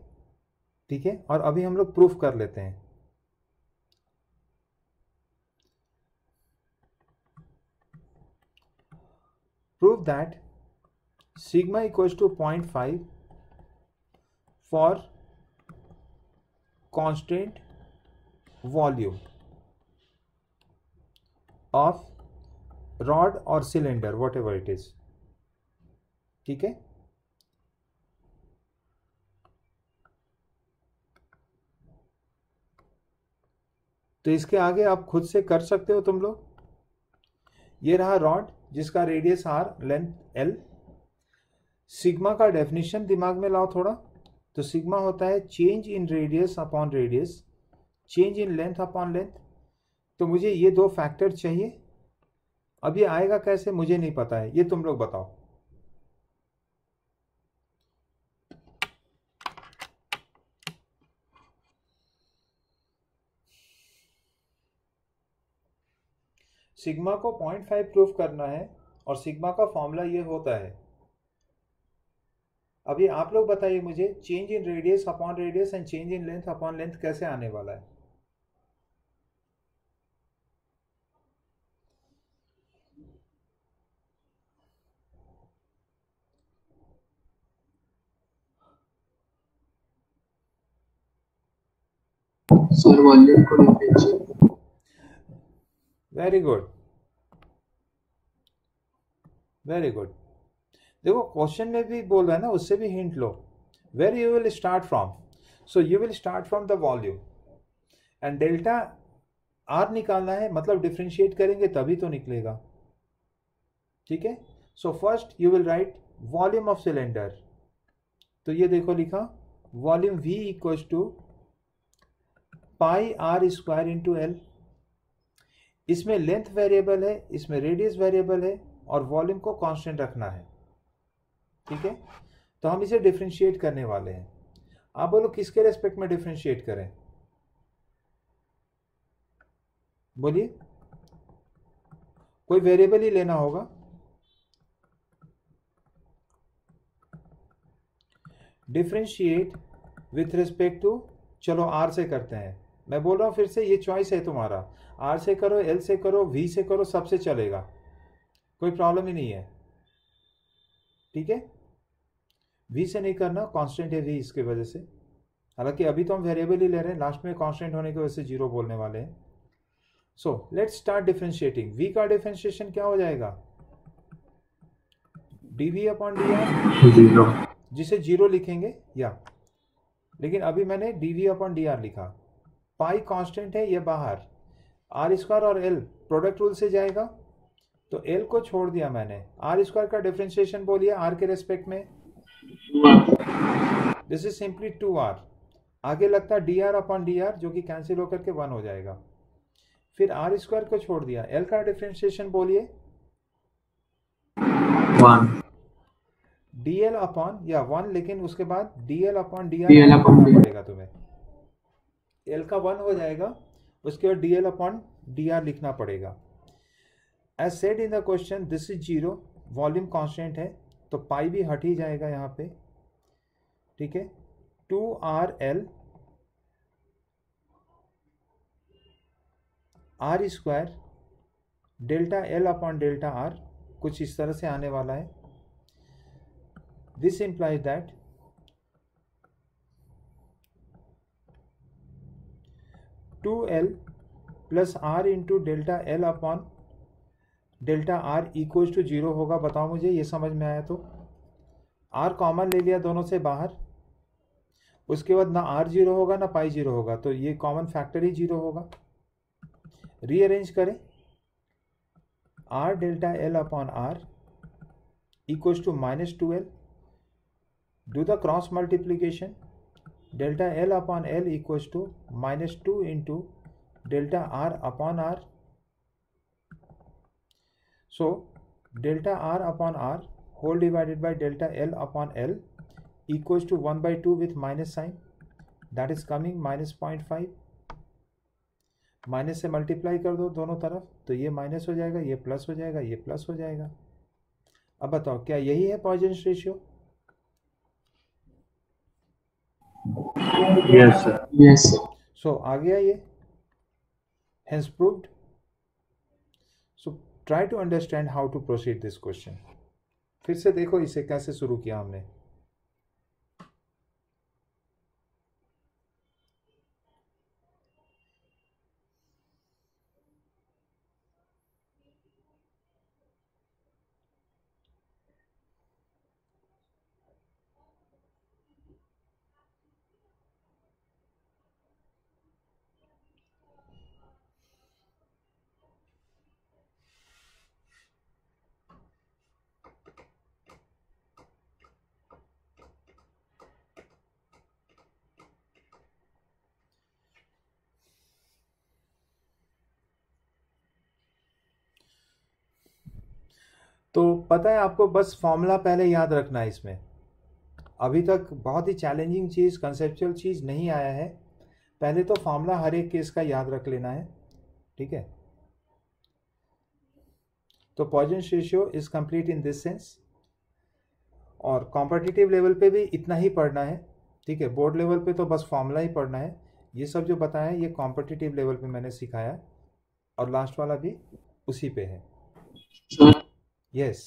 ठीक है। और अभी हम लोग प्रूफ कर लेते हैं। Prove that sigma equals to 0.5 for constant volume of rod और cylinder, whatever it is, ठीक है। तो इसके आगे आप खुद से कर सकते हो तुम लोग। ये रहा रॉड जिसका radius R, length L. Sigma का डेफिनेशन दिमाग में लाओ थोड़ा। तो सिग्मा होता है change in radius upon radius, change in length upon length. तो मुझे ये दो फैक्टर चाहिए। अब ये आएगा कैसे मुझे नहीं पता है, ये तुम लोग बताओ। सिग्मा को 0.5 प्रूफ करना है और सिग्मा का फॉर्मूला ये होता है। अभी आप लोग बताइए मुझे, change in radius upon radius and change in length upon length कैसे आने वाला है? सर वॉल्यूम को differentiate. Very good, very good. देखो क्वेश्चन में भी बोल रहा है ना, उससे भी हिंट लो। Where you will start from? So you will start from the volume and delta R निकालना है, मतलब डिफ्रेंशिएट करेंगे तभी तो निकलेगा, ठीक है। So first you will write volume of cylinder. तो ये देखो लिखा volume V equals to pi R square into L. इसमें लेंथ वेरिएबल है, इसमें रेडियस वेरिएबल है और वॉल्यूम को कांस्टेंट रखना है, ठीक है। तो हम इसे डिफरेंशिएट करने वाले हैं। आप बोलो किसके रेस्पेक्ट में डिफरेंशिएट करें? बोलिए, कोई वेरिएबल ही लेना होगा। डिफरेंशिएट विथ रिस्पेक्ट टू, चलो आर से करते हैं। मैं बोल रहा हूं फिर से, ये चॉइस है तुम्हारा, आर से करो, एल से करो, वी से करो, सबसे चलेगा, कोई प्रॉब्लम ही नहीं है, ठीक है। वी से नहीं करना, कांस्टेंट है वी इसके वजह से। हालांकि अभी तो हम वेरिएबल ही ले रहे हैं, लास्ट में कांस्टेंट होने की वजह से जीरो बोलने वाले हैं। So let's start differentiating. V का डिफरेंशिएशन क्या हो जाएगा? dv अपॉन dr, जीरो, जिसे जीरो लिखेंगे या, लेकिन अभी मैंने dv अपॉन dr लिखा। पाई कांस्टेंट है, ये बाहर, आर स्क्वायर और एल प्रोडक्ट रूल से जाएगा, तो एल को छोड़ दिया मैंने। आर स्क्वायर का डिफरेंशिएशन बोलिए आर के रेस्पेक्ट में, दिस इज सिंपली 2r। आगे लगता है dr अपॉन dr जो कि कैंसिल होकर के 1 हो जाएगा। फिर आर स्क्वायर को छोड़ दिया, एल का डिफरेंशिएशन बोलिए 1 dl अपॉन या 1, लेकिन उसके बाद dl upon dr DL upon करना dr। पड़ेगा तुम्हें। l का 1 हो जाएगा, उसके बाद dl अपॉन dr लिखना पड़ेगा। As said in the question this is zero, volume constant है तो पाई भी हट ही जाएगा यहाँ पे, ठीक है। 2rl R square delta L upon delta R, कुछ इस तरह से आने वाला है। This implies that two L plus R into delta L upon delta R equals to zero होगा। बताओ मुझे, ये समझ में आया तो? आर कॉमन ले लिया दोनों से बाहर, उसके बाद ना आर जीरो होगा ना पाई जीरो होगा, तो ये कॉमन फैक्टर ही जीरो होगा। रीअरेंज करें, R delta L upon R equals to -2l, do the cross multiplication, delta L upon L equals to -2 into delta R upon R. So delta r upon r whole divided by delta l upon l equals to 1/2 with minus sign, that is coming -0.5. Minus से मल्टीप्लाई कर दो दोनों तरफ तो ये माइनस हो जाएगा, ये प्लस हो जाएगा, ये प्लस हो जाएगा. अब बताओ क्या यही है Poisson's ratio? Yes sir. Yes, sir. सो आ गया ये, hence proved. So try to understand how to proceed this question. फिर से देखो इसे कैसे शुरू किया हमने. तो पता है आपको, बस फॉर्मूला पहले याद रखना है इसमें. अभी तक बहुत ही चैलेंजिंग चीज़, कंसेप्चुअल चीज़ नहीं आया है. पहले तो फॉर्मूला हर एक केस का याद रख लेना है, ठीक है. तो Poisson's ratio is complete in this sense. और कॉम्पिटिटिव लेवल पे भी इतना ही पढ़ना है, ठीक है. बोर्ड लेवल पे तो बस फॉर्मूला ही पढ़ना है. ये सब जो बताया है ये कॉम्पिटिटिव लेवल पे मैंने सिखाया, और लास्ट वाला भी उसी पे है. Sir yes.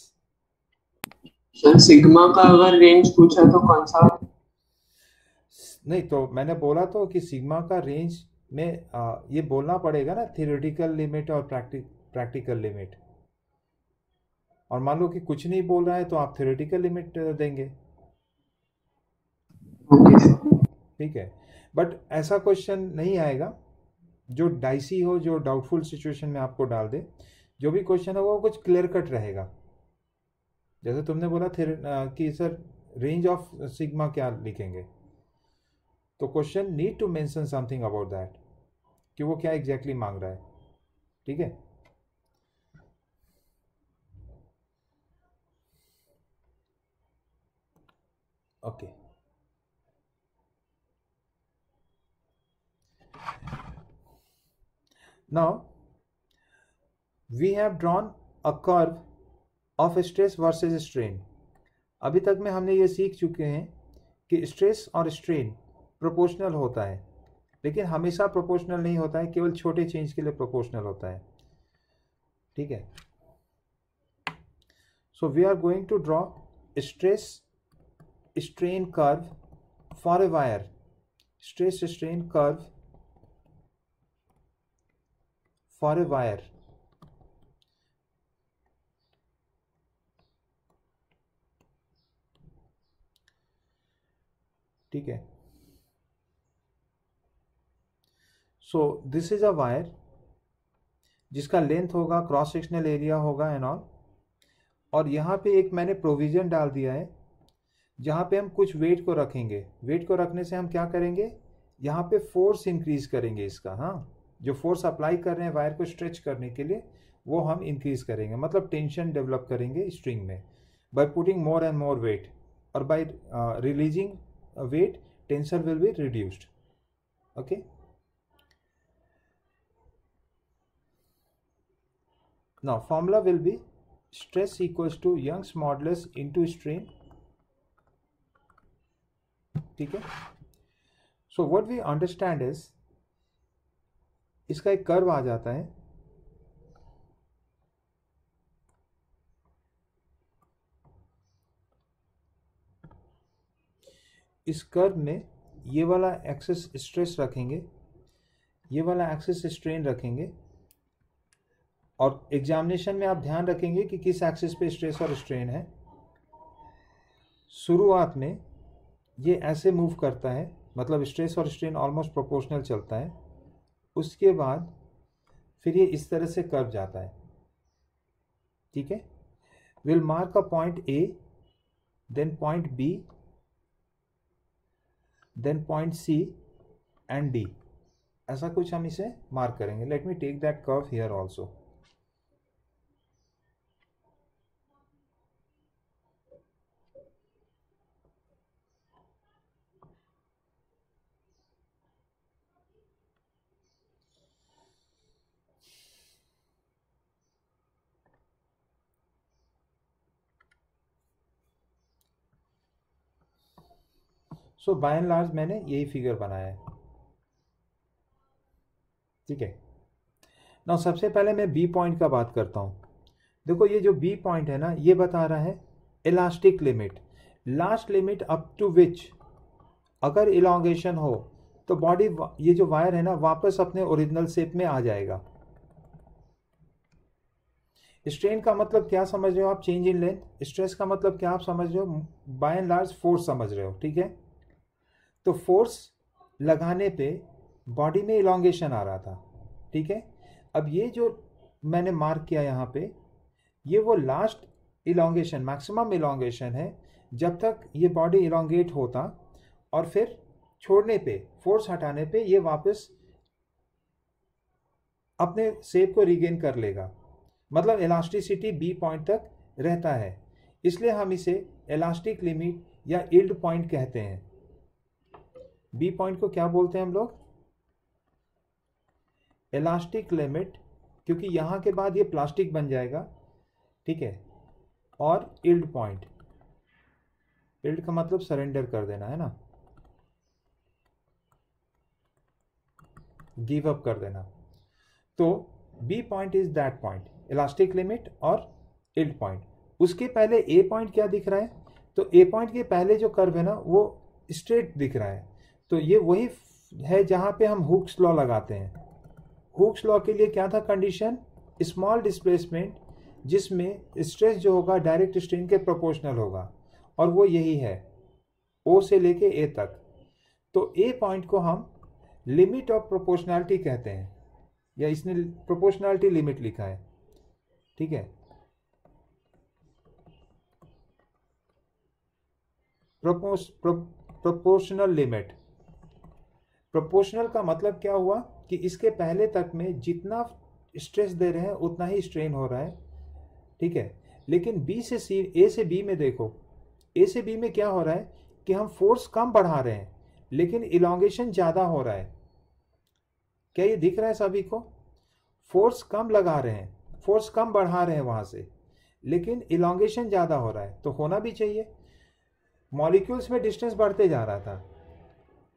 सर सिग्मा का अगर रेंज पूछा तो कौन सा? नहीं तो मैंने बोला तो कि सिग्मा का रेंज में ये बोलना पड़ेगा ना, थियोरेटिकल लिमिट और प्रैक्टिकल लिमिट. और मान लो कि कुछ नहीं बोल रहा है तो आप थियोरेटिकल लिमिट देंगे, ओके सर. ठीक है. बट ऐसा क्वेश्चन नहीं आएगा जो डाइसी हो, जो डाउटफुल सिचुएशन में आपको डाल दे. जो भी क्वेश्चन होगा वो कुछ क्लियर कट रहेगा. जैसे तुमने बोला कि सर रेंज ऑफ सिग्मा क्या लिखेंगे, तो question need to mention something about that, कि वो क्या एग्जैक्टली मांग रहा है, ठीक है. Okay. Now we have drawn a curve of stress versus strain. अभी तक में हमने ये सीख चुके हैं कि स्ट्रेस और स्ट्रेन प्रोपोर्शनल होता है, लेकिन हमेशा प्रोपोर्शनल नहीं होता है, केवल छोटे चेंज के लिए प्रोपोर्शनल होता है, ठीक है. So we are going to draw stress strain curve for a wire. Stress strain curve for a wire. ठीक है. So this is a wire जिसका लेंथ होगा, क्रॉस सेक्शनल एरिया होगा एंड ऑल. और यहाँ पे एक मैंने प्रोविजन डाल दिया है जहाँ पे हम कुछ वेट को रखेंगे. वेट को रखने से हम क्या करेंगे, यहाँ पे फोर्स इंक्रीज करेंगे इसका. हाँ, जो फोर्स अप्लाई कर रहे हैं वायर को स्ट्रेच करने के लिए वो हम इंक्रीज करेंगे, मतलब टेंशन डेवलप करेंगे स्ट्रिंग में by putting more and more weight, और by releasing weight tensor will be reduced. Okay, now formula will be stress equals to Young's modulus into strain. ठीक है. so what we understand is इसका एक कर्व आ जाता है. इस कर्व में ये वाला एक्सिस स्ट्रेस रखेंगे, ये वाला एक्सिस स्ट्रेन रखेंगे, और एग्जामिनेशन में आप ध्यान रखेंगे कि किस एक्सिस पे स्ट्रेस और स्ट्रेन है. शुरुआत में ये ऐसे मूव करता है, मतलब स्ट्रेस और स्ट्रेन ऑलमोस्ट प्रोपोर्शनल चलता है. उसके बाद फिर ये इस तरह से कर्व जाता है, ठीक है. Will mark a point A, then point B, then point C and D, ऐसा कुछ हम इसे मार्क करेंगे. Let me take that curve here also. So by and large मैंने यही फिगर बनाया है. ठीक है. नाउ सबसे पहले मैं बी पॉइंट का बात करता हूँ. देखो ये जो बी पॉइंट है ना, ये बता रहा है elastic limit, last limit up to which अगर इलॉन्गेशन हो तो बॉडी, ये जो वायर है ना, वापस अपने ओरिजिनल शेप में आ जाएगा. स्ट्रेन का मतलब क्या समझ रहे हो आप? Change in length. स्ट्रेस का मतलब क्या आप समझ रहे हो? बाय एंड लार्ज फोर्स समझ रहे हो. ठीक है. तो फोर्स लगाने पे बॉडी में इलॉन्गेशन आ रहा था. ठीक है. अब ये जो मैंने मार्क किया यहाँ पे, ये वो लास्ट इलॉन्गेशन, मैक्सिमम इलॉन्गेशन है जब तक ये बॉडी इलॉन्गेट होता, और फिर छोड़ने पे, फोर्स हटाने पे ये वापस अपने शेप को रिगेन कर लेगा. मतलब इलास्टिसिटी बी पॉइंट तक रहता है, इसलिए हम इसे इलास्टिक लिमिट या यील्ड पॉइंट कहते हैं. बी पॉइंट को क्या बोलते हैं हम लोग? इलास्टिक लिमिट, क्योंकि यहां के बाद ये प्लास्टिक बन जाएगा. ठीक है. और यील्ड पॉइंट, यील्ड का मतलब सरेंडर कर देना है ना, गिव अप कर देना. तो B point is that point, elastic limit और यील्ड पॉइंट. उसके पहले ए पॉइंट क्या दिख रहा है? तो ए पॉइंट के पहले जो कर्व है ना, वो स्ट्रेट दिख रहा है. तो ये वही है जहां पे हम हुक्स लॉ लगाते हैं. हुक्स लॉ के लिए क्या था कंडीशन? स्मॉल डिस्प्लेसमेंट जिसमें स्ट्रेस जो होगा डायरेक्ट स्ट्रेन के प्रोपोर्शनल होगा, और वो यही है ओ से लेके ए तक. तो ए पॉइंट को हम लिमिट ऑफ प्रोपोर्शनैलिटी कहते हैं, या इसने प्रोपोर्शनैलिटी लिमिट लिखा है. ठीक है. Proportional limit. प्रोपोर्शनल का मतलब क्या हुआ कि इसके पहले तक में जितना स्ट्रेस दे रहे हैं उतना ही स्ट्रेन हो रहा है. ठीक है. लेकिन बी से सी, ए से बी में देखो, ए से बी में क्या हो रहा है कि हम फोर्स कम बढ़ा रहे हैं लेकिन इलॉन्गेशन ज्यादा हो रहा है. क्या ये दिख रहा है सभी को? फोर्स कम लगा रहे हैं, फोर्स कम बढ़ा रहे हैं वहां से, लेकिन इलॉन्गेशन ज्यादा हो रहा है. तो होना भी चाहिए. मॉलिक्यूल्स में डिस्टेंस बढ़ते जा रहा था,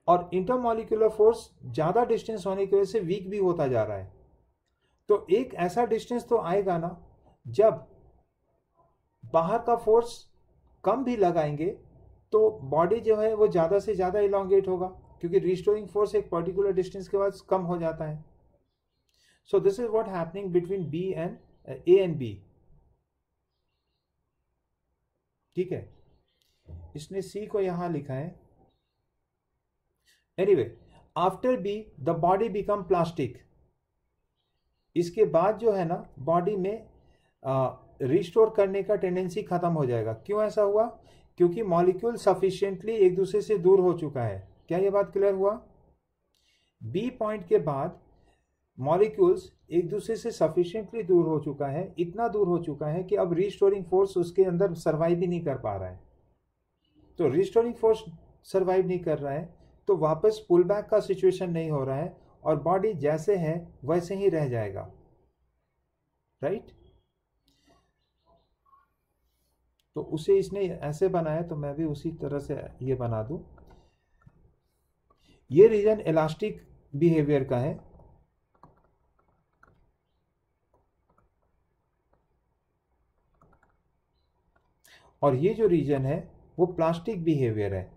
और इंटरमॉलिक्यूलर फोर्स ज्यादा डिस्टेंस होने की वजह से वीक भी होता जा रहा है. तो एक ऐसा डिस्टेंस तो आएगा ना जब बाहर का फोर्स कम भी लगाएंगे तो बॉडी जो है वो ज्यादा से ज्यादा इलॉन्गेट होगा, क्योंकि रिस्टोरिंग फोर्स एक पर्टिकुलर डिस्टेंस के बाद कम हो जाता है. So this is what happening between B and A and B. ठीक है. इसने सी को यहां लिखा है. Anyway, after B the body become plastic. इसके बाद जो है ना, बॉडी में रिस्टोर करने का टेंडेंसी खत्म हो जाएगा. क्यों ऐसा हुआ? क्योंकि मॉलिक्यूल सफिशिएंटली एक दूसरे से दूर हो चुका है. क्या ये बात क्लियर हुआ? बी पॉइंट के बाद मॉलिक्यूल्स एक दूसरे से सफिशिएंटली दूर हो चुका है, इतना दूर हो चुका है कि अब रिस्टोरिंग फोर्स उसके अंदर सर्वाइव ही नहीं कर पा रहा है. तो रिस्टोरिंग फोर्स सर्वाइव नहीं कर रहा है तो वापस पुल बैक का सिचुएशन नहीं हो रहा है, और बॉडी जैसे है वैसे ही रह जाएगा. राइट. तो उसे इसने ऐसे बनाया, तो मैं भी उसी तरह से ये बना दूं. ये रीजन इलास्टिक बिहेवियर का है. और ये जो रीजन है वो प्लास्टिक बिहेवियर है.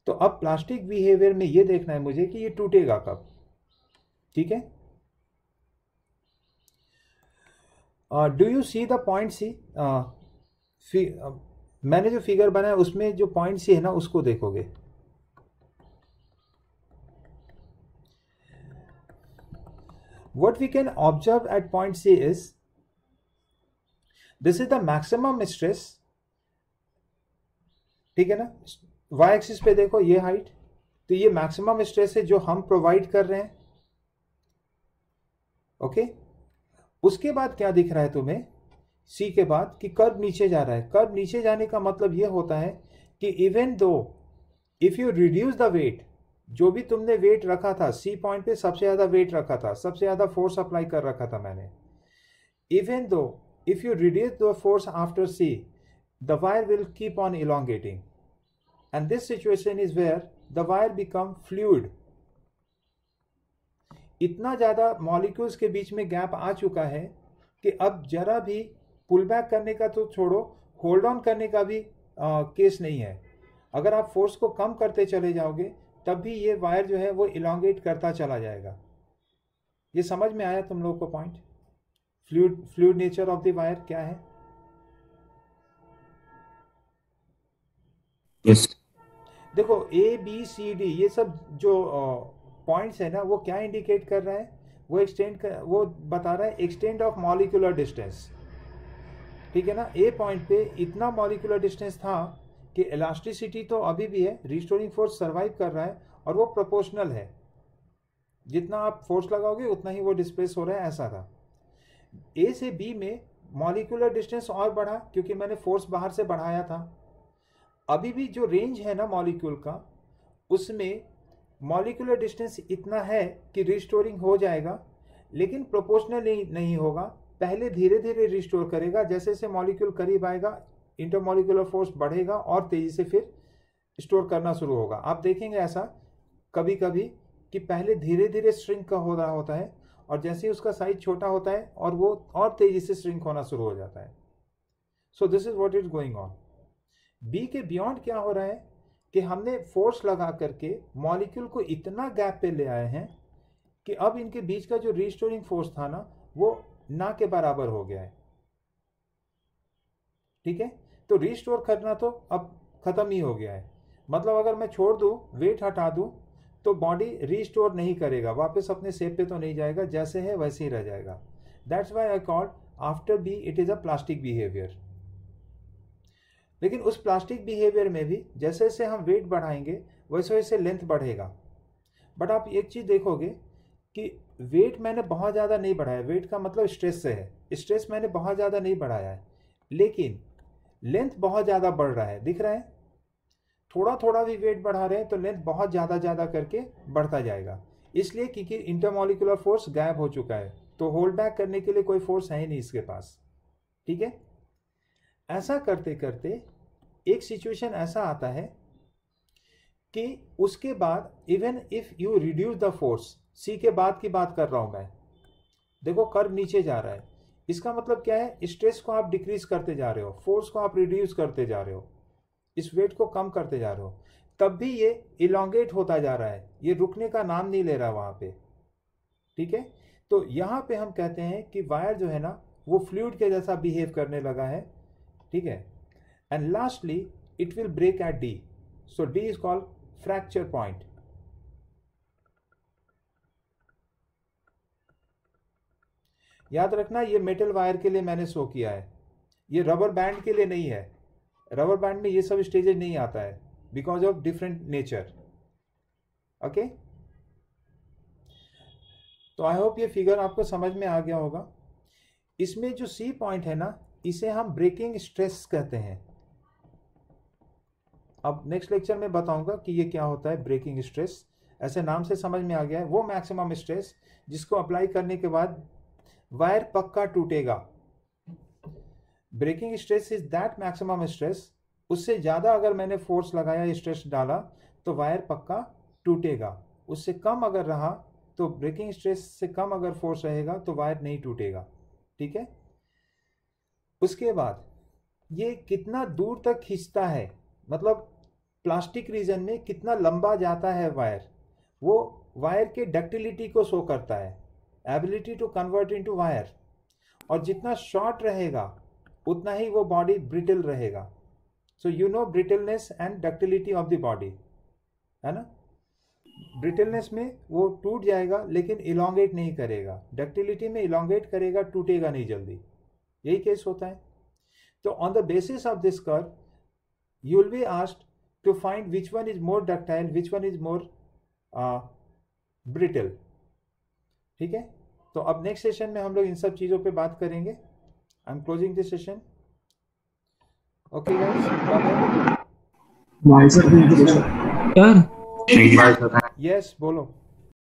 तो अब प्लास्टिक बिहेवियर में ये देखना है मुझे कि ये टूटेगा कब. ठीक है. Do you see the point C? मैंने जो फिगर बनाया उसमें जो पॉइंट सी है ना, उसको देखोगे. What we can observe at point C is this is the maximum stress, ठीक है ना। वाई एक्सिस पे देखो ये हाइट, तो ये मैक्सिमम स्ट्रेस है जो हम प्रोवाइड कर रहे हैं। ओके, उसके बाद क्या दिख रहा है तुम्हें सी के बाद कि कर्व नीचे जा रहा है। कर्व नीचे जाने का मतलब ये होता है कि even though if you reduce the weight, जो भी तुमने वेट रखा था सी पॉइंट पे, सबसे ज्यादा वेट रखा था, सबसे ज्यादा फोर्स अप्लाई कर रखा था मैंने, even though if you reduce the force after C, the wire will keep on elongating, and this situation is where the wire become fluid. इतना ज्यादा मॉलिक्यूल्स के बीच में गैप आ चुका है कि अब जरा भी पुल बैक करने का तो छोड़ो, होल्ड ऑन करने का भी केस नहीं है। अगर आप फोर्स को कम करते चले जाओगे तब भी ये वायर जो है वो इलोंगेट करता चला जाएगा। ये समझ में आया तुम लोग को point? Fluid nature of the wire क्या है? यस देखो ए बी सी डी ये सब जो पॉइंट्स है ना, वो क्या इंडिकेट कर रहा है? वो बता रहा है एक्सटेंड ऑफ मॉलिक्यूलर डिस्टेंस, ठीक है ना। ए पॉइंट पे इतना मॉलिक्यूलर डिस्टेंस था कि इलास्टिसिटी तो अभी भी है, रिस्टोरिंग फोर्स सर्वाइव कर रहा है और वो प्रोपोर्शनल है, जितना आप फोर्स लगाओगे उतना ही वो डिस्प्लेस हो रहा है, ऐसा था। ए से बी में मॉलिक्यूलर डिस्टेंस और बढ़ा क्योंकि मैंने फोर्स बाहर से बढ़ाया था। अभी भी जो रेंज है ना मॉलिक्यूल का, उसमें मॉलिक्यूलर डिस्टेंस इतना है कि रिस्टोरिंग हो जाएगा, लेकिन प्रोपोर्शनल नहीं होगा। पहले धीरे धीरे रिस्टोर करेगा, जैसे जैसे मॉलिक्यूल करीब आएगा इंटरमॉलिक्यूलर फोर्स बढ़ेगा और तेजी से फिर स्टोर करना शुरू होगा। आप देखेंगे ऐसा कभी कभी कि पहले धीरे धीरे श्रिंक का हो रहा होता है और जैसे ही उसका साइज छोटा होता है और वो और तेजी से श्रिंक होना शुरू हो जाता है। So this is what is going on. B के बियॉन्ड क्या हो रहा है कि हमने फोर्स लगा करके मॉलिक्यूल को इतना गैप पे ले आए हैं कि अब इनके बीच का जो रिस्टोरिंग फोर्स था ना, वो ना के बराबर हो गया है, ठीक है। तो रिस्टोर करना तो अब खत्म ही हो गया है। मतलब अगर मैं छोड़ दूं, वेट हटा दूं, तो बॉडी रिस्टोर नहीं करेगा, वापस अपने शेप पे तो नहीं जाएगा, जैसे है वैसे ही रह जाएगा। That's why I called after B it is a plastic behaviour. लेकिन उस प्लास्टिक बिहेवियर में भी जैसे जैसे हम वेट बढ़ाएंगे वैसे वैसे लेंथ बढ़ेगा। बट आप एक चीज देखोगे कि वेट मैंने बहुत ज़्यादा नहीं बढ़ाया, वेट का मतलब स्ट्रेस से है, स्ट्रेस मैंने बहुत ज़्यादा नहीं बढ़ाया है, लेकिन लेंथ बहुत ज़्यादा बढ़ रहा है, दिख रहा है। थोड़ा थोड़ा भी वेट बढ़ा रहे हैं तो लेंथ बहुत ज़्यादा करके बढ़ता जाएगा, इसलिए क्योंकि इंटरमॉलिक्यूलर फोर्स गायब हो चुका है, तो होल्ड बैक करने के लिए कोई फोर्स है ही नहीं इसके पास, ठीक है। ऐसा करते करते एक सिचुएशन ऐसा आता है कि उसके बाद even if you reduce the force, C के बाद की बात कर रहा हूं मैं, देखो कर्व नीचे जा रहा है, इसका मतलब क्या है? स्ट्रेस को आप डिक्रीज करते जा रहे हो, फोर्स को आप रिड्यूस करते जा रहे हो, इस वेट को कम करते जा रहे हो, तब भी ये इलोंगेट होता जा रहा है, ये रुकने का नाम नहीं ले रहा वहां पे, ठीक है। तो यहां पे हम कहते हैं कि वायर जो है ना वो फ्लूइड के जैसा बिहेव करने लगा है, ठीक है। And lastly it will break at D, so D is called fracture point. याद रखना ये मेटल वायर के लिए मैंने शो किया है, ये रबर बैंड के लिए नहीं है। रबर बैंड में ये सब स्टेजेस नहीं आता है because of different nature, okay. तो आई होप ये फिगर आपको समझ में आ गया होगा। इसमें जो सी पॉइंट है ना, इसे हम ब्रेकिंग स्ट्रेस कहते हैं। अब नेक्स्ट लेक्चर में बताऊंगा कि ये क्या होता है ब्रेकिंग स्ट्रेस। ऐसे नाम से समझ में आ गया है, वो मैक्सिमम स्ट्रेस जिसको अप्लाई करने के बाद वायर पक्का टूटेगा। Breaking stress is that maximum stress, उससे ज़्यादा अगर मैंने फोर्स लगाया, स्ट्रेस डाला, तो वायर पक्का टूटेगा। उससे कम अगर रहा तो ब्रेकिंग स्ट्रेस से कम अगर फोर्स रहेगा तो वायर नहीं टूटेगा, ठीक है। उसके बाद ये कितना दूर तक खींचता है, मतलब प्लास्टिक रीजन में कितना लंबा जाता है वायर, वो वायर के डक्टिलिटी को शो करता है, ability to convert into wire. और जितना शॉर्ट रहेगा उतना ही वो बॉडी ब्रिटल रहेगा। So you know brittleness and ductility of the body, है ना। ब्रिटलनेस में वो टूट जाएगा लेकिन इलोंगेट नहीं करेगा, डक्टिलिटी में इलोंगेट करेगा, टूटेगा नहीं जल्दी, यही केस होता है। तो on the basis of this curve, you will be asked to find which one is more ductile, which one is more brittle. ठीक है, तो अब नेक्स्ट सेशन में हम लोग इन सब चीज़ों पे बात करेंगे. I am closing this session. Okay guys, bye. भाई सर यार यस बोलो.